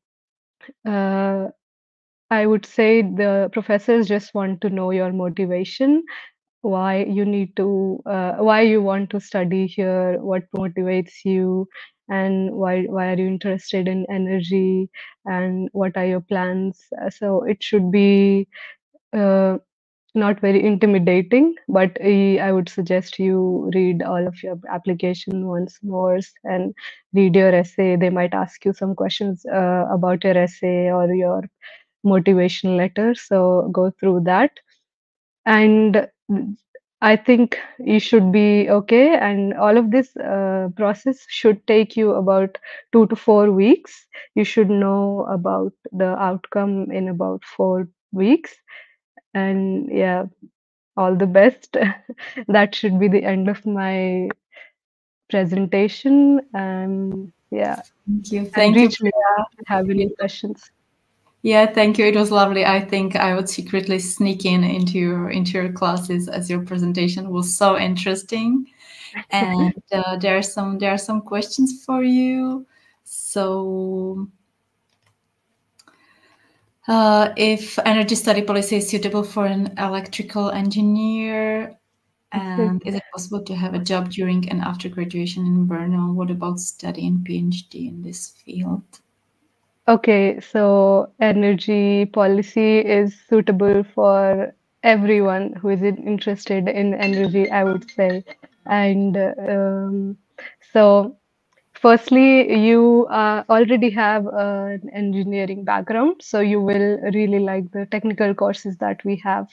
uh, I would say the professors just want to know your motivation, why you need to, why you want to study here, what motivates you, and why are you interested in energy, and what are your plans. So it should be uh, not very intimidating, but I would suggest you read all of your application once more and read your essay. They might ask you some questions about your essay or your motivation letter, so go through that. And I think you should be okay. And all of this process should take you about 2 to 4 weeks. You should know about the outcome in about 4 weeks. And yeah, all the best. That should be the end of my presentation. And yeah, Thank you. and Thank you, reach me Priya. if you have any questions. Yeah, thank you. It was lovely. I think I would secretly sneak into your classes, as your presentation was so interesting. And there are some questions for you. So, if energy study policy is suitable for an electrical engineer, and is it possible to have a job during and after graduation in Brno? What about studying PhD in this field? Okay, so energy policy is suitable for everyone who is interested in energy, I would say. And so, firstly, you already have an engineering background, so you will really like the technical courses that we have.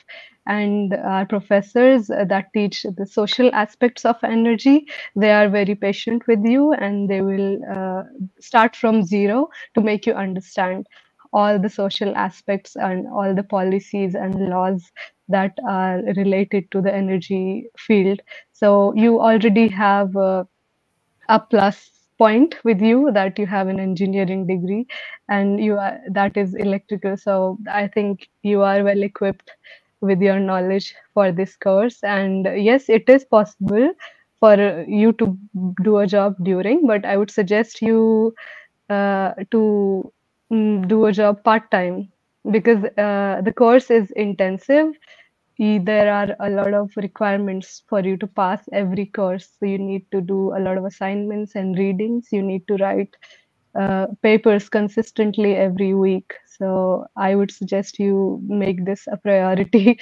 And our professors that teach the social aspects of energy, they are very patient with you, and they will start from zero to make you understand all the social aspects and all the policies and laws that are related to the energy field. So you already have a plus point with you that you have an engineering degree, and you are, that is electrical. So I think you are well equipped with your knowledge for this course. And yes, it is possible for you to do a job during, but I would suggest you to do a job part-time, because the course is intensive. There are a lot of requirements for you to pass every course. So you need to do a lot of assignments and readings. You need to write papers consistently every week. So I would suggest you make this a priority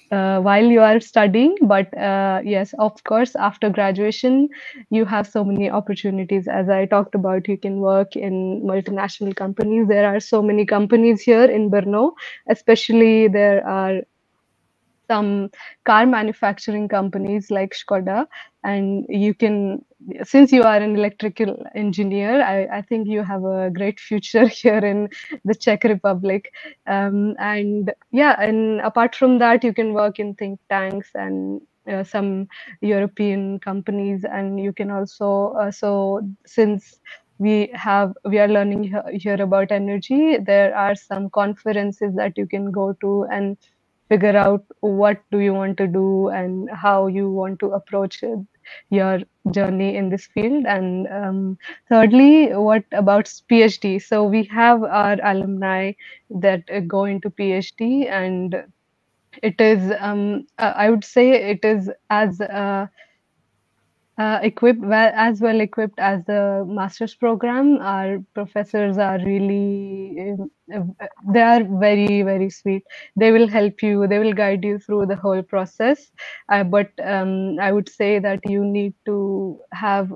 while you are studying. But yes, of course, after graduation, you have so many opportunities. As I talked about, you can work in multinational companies. There are so many companies here in Brno, especially there are some car manufacturing companies like Skoda, and you can since you are an electrical engineer, I think you have a great future here in the Czech Republic. And yeah, and apart from that, you can work in think tanks and some European companies, and you can also so since we are learning here about energy, there are some conferences that you can go to and figure out what do you want to do and how you want to approach your journey in this field. And thirdly, what about PhD? So we have our alumni that go into PhD, and it is I would say it is as as well equipped as the master's program. Our professors are really they are very, very sweet. They will help you, they will guide you through the whole process. But I would say that you need to have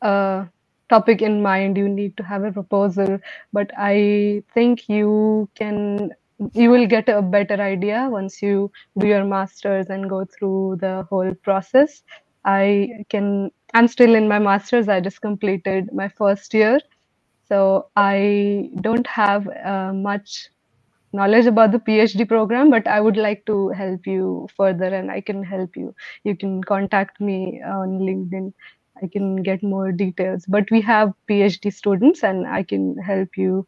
a topic in mind, you need to have a proposal, but I think you will get a better idea once you do your master's and go through the whole process. I'm still in my master's. I just completed my first year. So I don't have much knowledge about the PhD program, but I would like to help you further, and I can help you. You can contact me on LinkedIn. I can get more details. But we have PhD students, and I can help you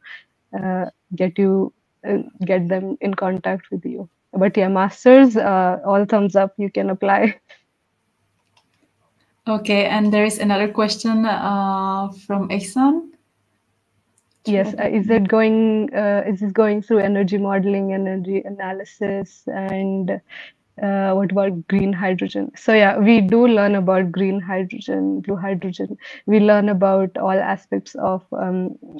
get them in contact with you. But yeah, masters, all thumbs up. You can apply. Okay, and there is another question from Ehsan. Yes, is this going through energy modeling, energy analysis, and what about green hydrogen? So yeah, we do learn about green hydrogen, blue hydrogen. We learn about all aspects of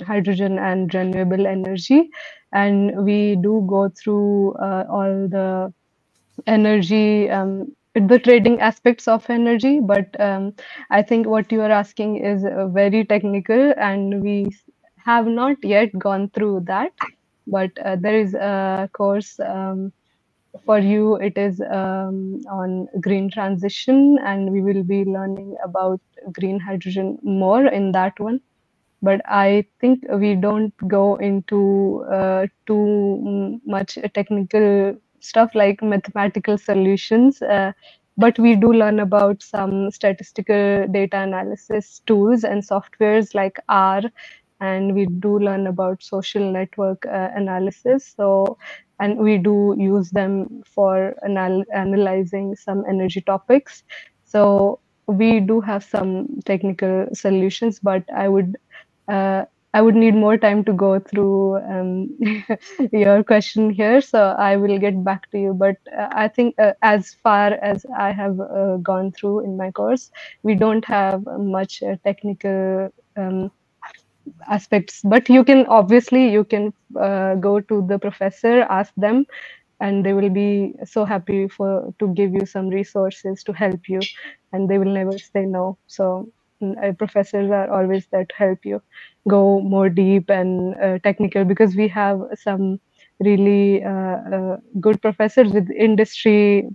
hydrogen and renewable energy, and we do go through all the energy, the trading aspects of energy. But I think what you are asking is very technical, and we have not yet gone through that. But there is a course for you. It is on green transition, and we will be learning about green hydrogen more in that one. But I think we don't go into too much technical stuff like mathematical solutions, but we do learn about some statistical data analysis tools and softwares like R, and we do learn about social network analysis. So, and we do use them for analyzing some energy topics. So we do have some technical solutions, but I would need more time to go through your question here, so I will get back to you. But I think as far as I have gone through in my course, we don't have much technical aspects. But you can go to the professor, ask them, and they will be so happy to give you some resources to help you, and they will never say no. So professors are always there to help you go more deep and technical, because we have some really good professors with industry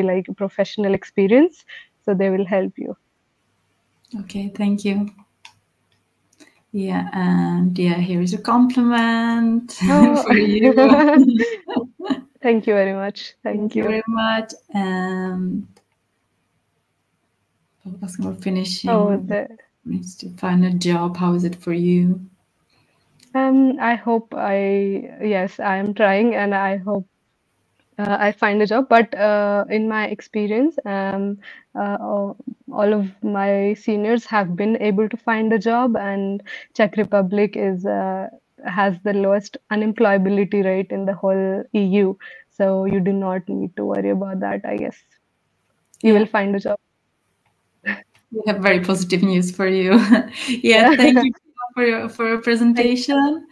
like professional experience, so they will help you. Okay, thank you. Yeah, and yeah, here is a compliment for you. Thank you very much. Thank you very much. And we're finishing. Needs to find a job. How is it for you? I hope yes, I am trying, and I hope I find a job. But in my experience, all of my seniors have been able to find a job, and Czech Republic has the lowest unemployability rate in the whole EU. So you do not need to worry about that, I guess. You will find a job. We have very positive news for you. Yeah, thank you for your presentation.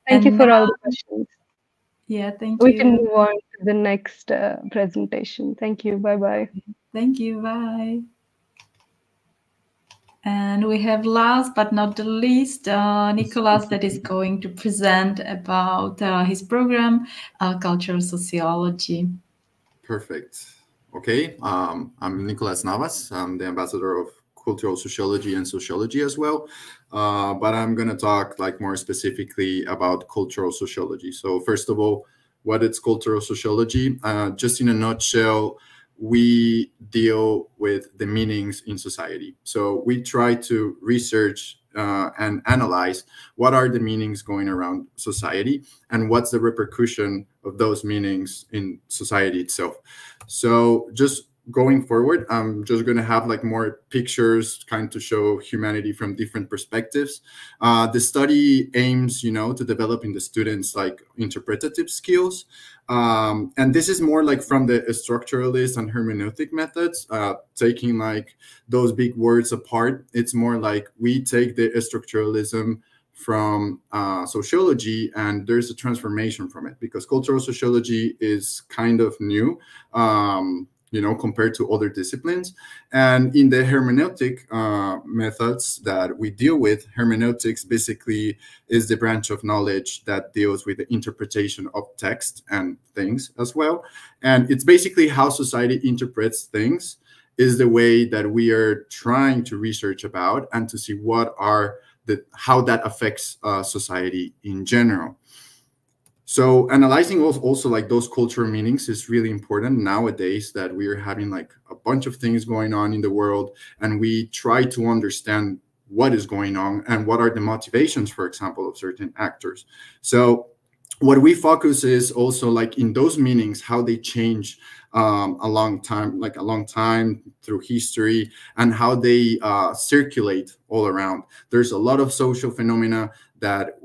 Thank you for all the questions. Yeah, thank you. We can move on to the next presentation. Thank you. Bye-bye. Thank you. Bye. And we have last but not the least, Nicholas, that is going to present about his program, Cultural Sociology. Perfect. Okay, I'm Nicholas Navas. I'm the ambassador of cultural sociology and sociology as well. But I'm going to talk like more specifically about cultural sociology. So first of all, what is cultural sociology? Just in a nutshell, we deal with the meanings in society. So we try to research and analyze what are the meanings going around society and what's the repercussion of those meanings in society itself. So just going forward, I'm just going to have like more pictures kind of to show humanity from different perspectives. The study aims, you know, to develop in the students like interpretative skills. And this is more like from the structuralist and hermeneutic methods, taking like those big words apart. It's more like we take the structuralism from sociology, and there's a transformation from it, because cultural sociology is kind of new, you know, compared to other disciplines. And in the hermeneutic methods that we deal with, hermeneutics basically is the branch of knowledge that deals with the interpretation of text and things as well. And it's basically how society interprets things is the way that we are trying to research about and to see what are how that affects society in general. So analyzing also like those cultural meanings is really important nowadays, that we are having like a bunch of things going on in the world, and we try to understand what is going on and what are the motivations, for example, of certain actors. So what we focus is also like in those meanings, how they change a long time through history, and how they circulate all around. There's a lot of social phenomena that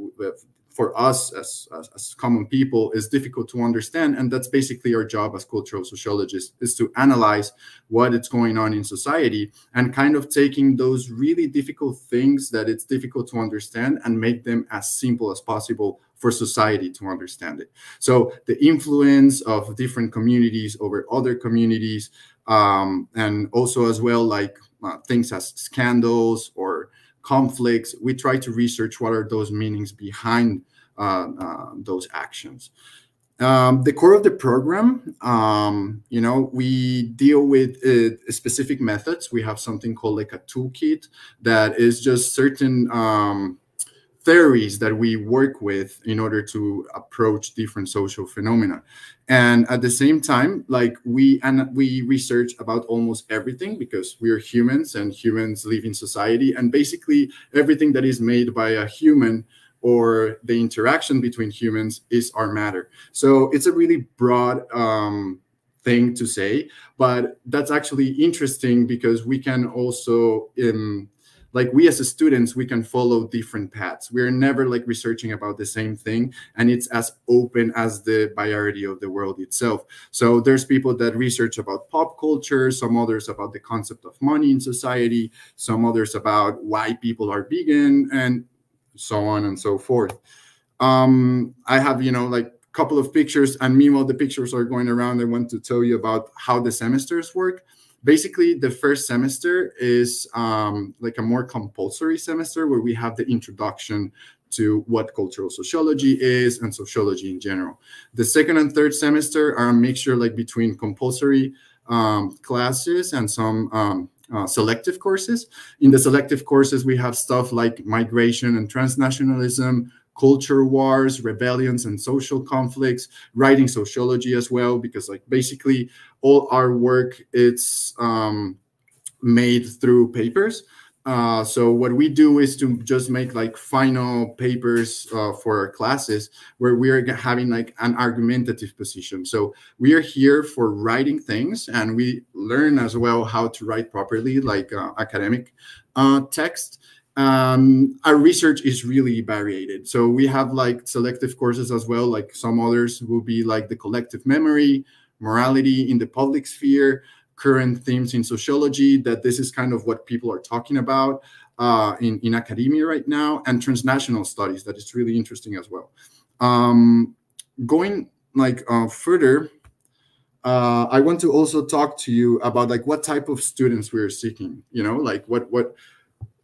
for us as common people is difficult to understand, and that's basically our job as cultural sociologists, is to analyze what is going on in society and kind of taking those really difficult things that it's difficult to understand and make them as simple as possible for society to understand it. So the influence of different communities over other communities, and also as well like things as scandals or conflicts, we try to research what are those meanings behind those actions. The core of the program, you know, we deal with specific methods. We have something called like a toolkit that is just certain theories that we work with in order to approach different social phenomena. And at the same time, like we research about almost everything, because we are humans and humans live in society, and basically everything that is made by a human or the interaction between humans is our matter. So it's a really broad thing to say, but that's actually interesting because we can also like we as students, we can follow different paths. We're never like researching about the same thing, and it's as open as the variety of the world itself. So there's people that research about pop culture, some others about the concept of money in society, some others about why people are vegan, and so on and so forth. I have, you know, like a couple of pictures, and meanwhile the pictures are going around, I want to tell you about how the semesters work. Basically, the first semester is like a more compulsory semester where we have the introduction to what cultural sociology is and sociology in general. The second and third semester are a mixture like between compulsory classes and some selective courses. In the selective courses, we have stuff like migration and transnationalism, culture wars, rebellions and social conflicts, writing sociology as well, because like basically all our work, it's made through papers. So what we do is to just make like final papers for our classes where we are having like an argumentative position. So we are here for writing things, and we learn as well how to write properly, like academic text. Our research is really varied. So we have like selective courses as well, like some others will be like the collective memory, morality in the public sphere, current themes in sociology, that this is kind of what people are talking about in academia right now, and transnational studies, that is really interesting as well. Going like further, I want to also talk to you about like what type of students we're seeking, you know, like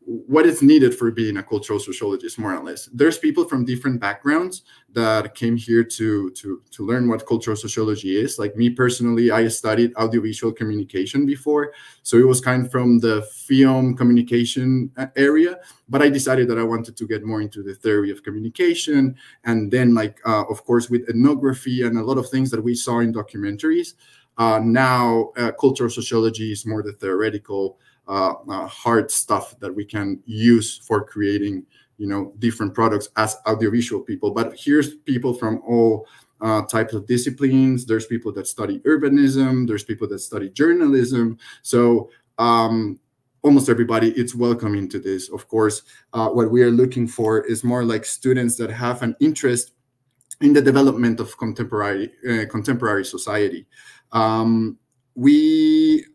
what is needed for being a cultural sociologist, more or less. There's people from different backgrounds that came here to learn what cultural sociology is. Like me personally, I studied audiovisual communication before, so it was kind of from the film communication area, but I decided that I wanted to get more into the theory of communication, and then like of course with ethnography and a lot of things that we saw in documentaries, now cultural sociology is more the theoretical hard stuff that we can use for creating, you know, different products as audiovisual people. But here's people from all types of disciplines. There's people that study urbanism. There's people that study journalism. So almost everybody is welcome into this. Of course, what we are looking for is more like students that have an interest in the development of contemporary society. We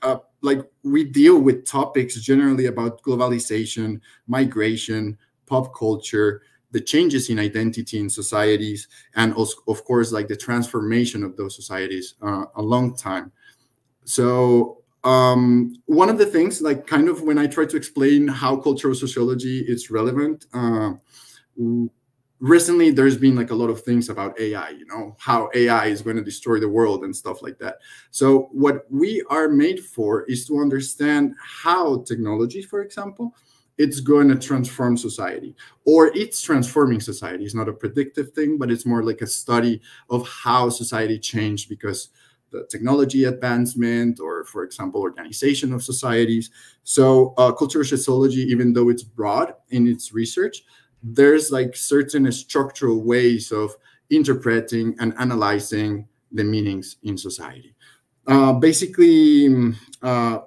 deal with topics generally about globalization, migration, pop culture, the changes in identity in societies, and also, of course, like the transformation of those societies a long time. So one of the things, like kind of when I try to explain how cultural sociology is relevant, recently there's been like a lot of things about AI, you know, how AI is going to destroy the world and stuff like that. So what we are made for is to understand how technology, for example, it's going to transform society, or it's transforming society. It's not a predictive thing, but it's more like a study of how society changed because the technology advancement, or for example, organization of societies. So cultural sociology, even though it's broad in its research, there's like certain structural ways of interpreting and analyzing the meanings in society. Basically,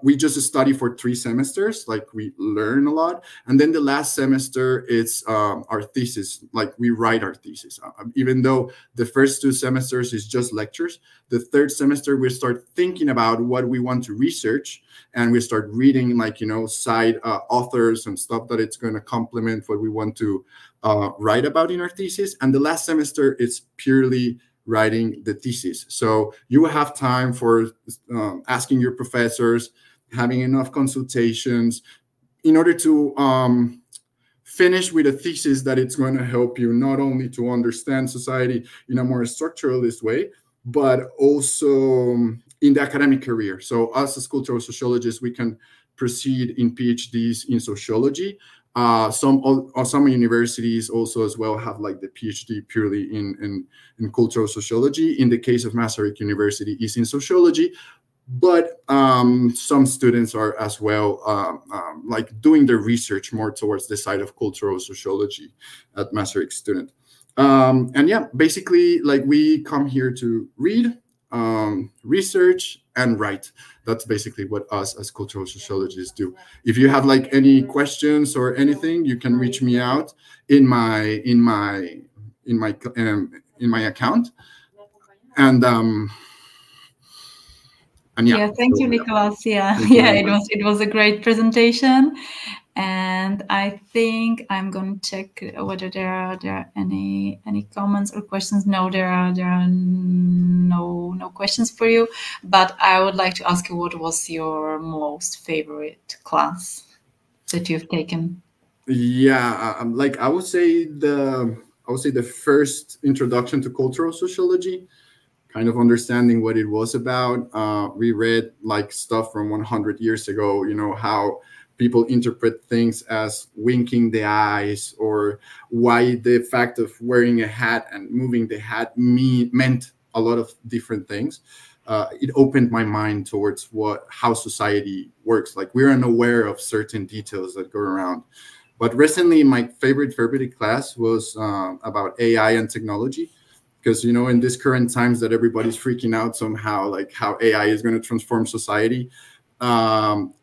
we just study for 3 semesters, like we learn a lot. And then the last semester, it's our thesis, like we write our thesis. Even though the first 2 semesters is just lectures, the 3rd semester, we start thinking about what we want to research. And we start reading, like, you know, side authors and stuff that it's going to complement what we want to write about in our thesis. And the last semester, it's purely writing the thesis. So you will have time for asking your professors, having enough consultations in order to finish with a thesis that it's going to help you not only to understand society in a more structuralist way, but also in the academic career. So us as cultural sociologists, we can proceed in PhDs in sociology. Some universities also as well have like the PhD purely in cultural sociology. In the case of Masaryk University, is in sociology, but some students are as well like doing their research more towards the side of cultural sociology at Masaryk student. And yeah, basically, like we come here to read, research, and write. That's basically what us as cultural sociologists do. If you have like any questions or anything, you can reach me out in my account. And yeah. Thank you, Nicolas. Yeah, it was a great presentation. And I think I'm going to check whether there are any comments or questions. No, there are no questions for you. But I would like to ask you, what was your most favorite class that you've taken? Yeah, like I would say the first introduction to cultural sociology, kind of understanding what it was about. We read like stuff from 100 years ago, you know, how people interpret things as winking the eyes, or why the fact of wearing a hat and moving the hat meant a lot of different things. It opened my mind towards how society works. Like we're unaware of certain details that go around. But recently, my favorite class was about AI and technology. Because, you know, in these current times that everybody's freaking out somehow, like how AI is going to transform society,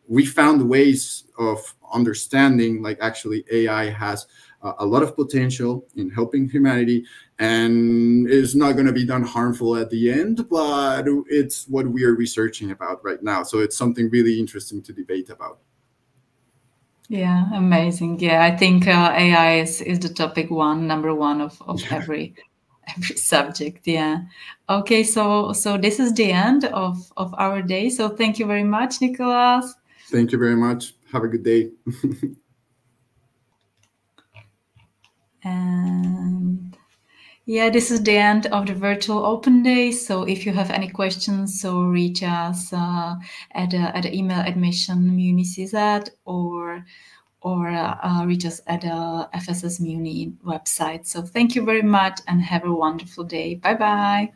we found ways of understanding, like actually AI has a lot of potential in helping humanity, and is not going to be done harmful at the end, but it's what we are researching about right now. So it's something really interesting to debate about. Yeah, amazing. Yeah, I think AI is the topic number one of every subject. Yeah. Okay, so this is the end of our day. So thank you very much, Nicolas. Thank you very much. Have a good day. And yeah, this is the end of the virtual open day. So if you have any questions, so reach us at the email admission@muniCZ or reach us at the FSS Muni website. So thank you very much and have a wonderful day. Bye-bye.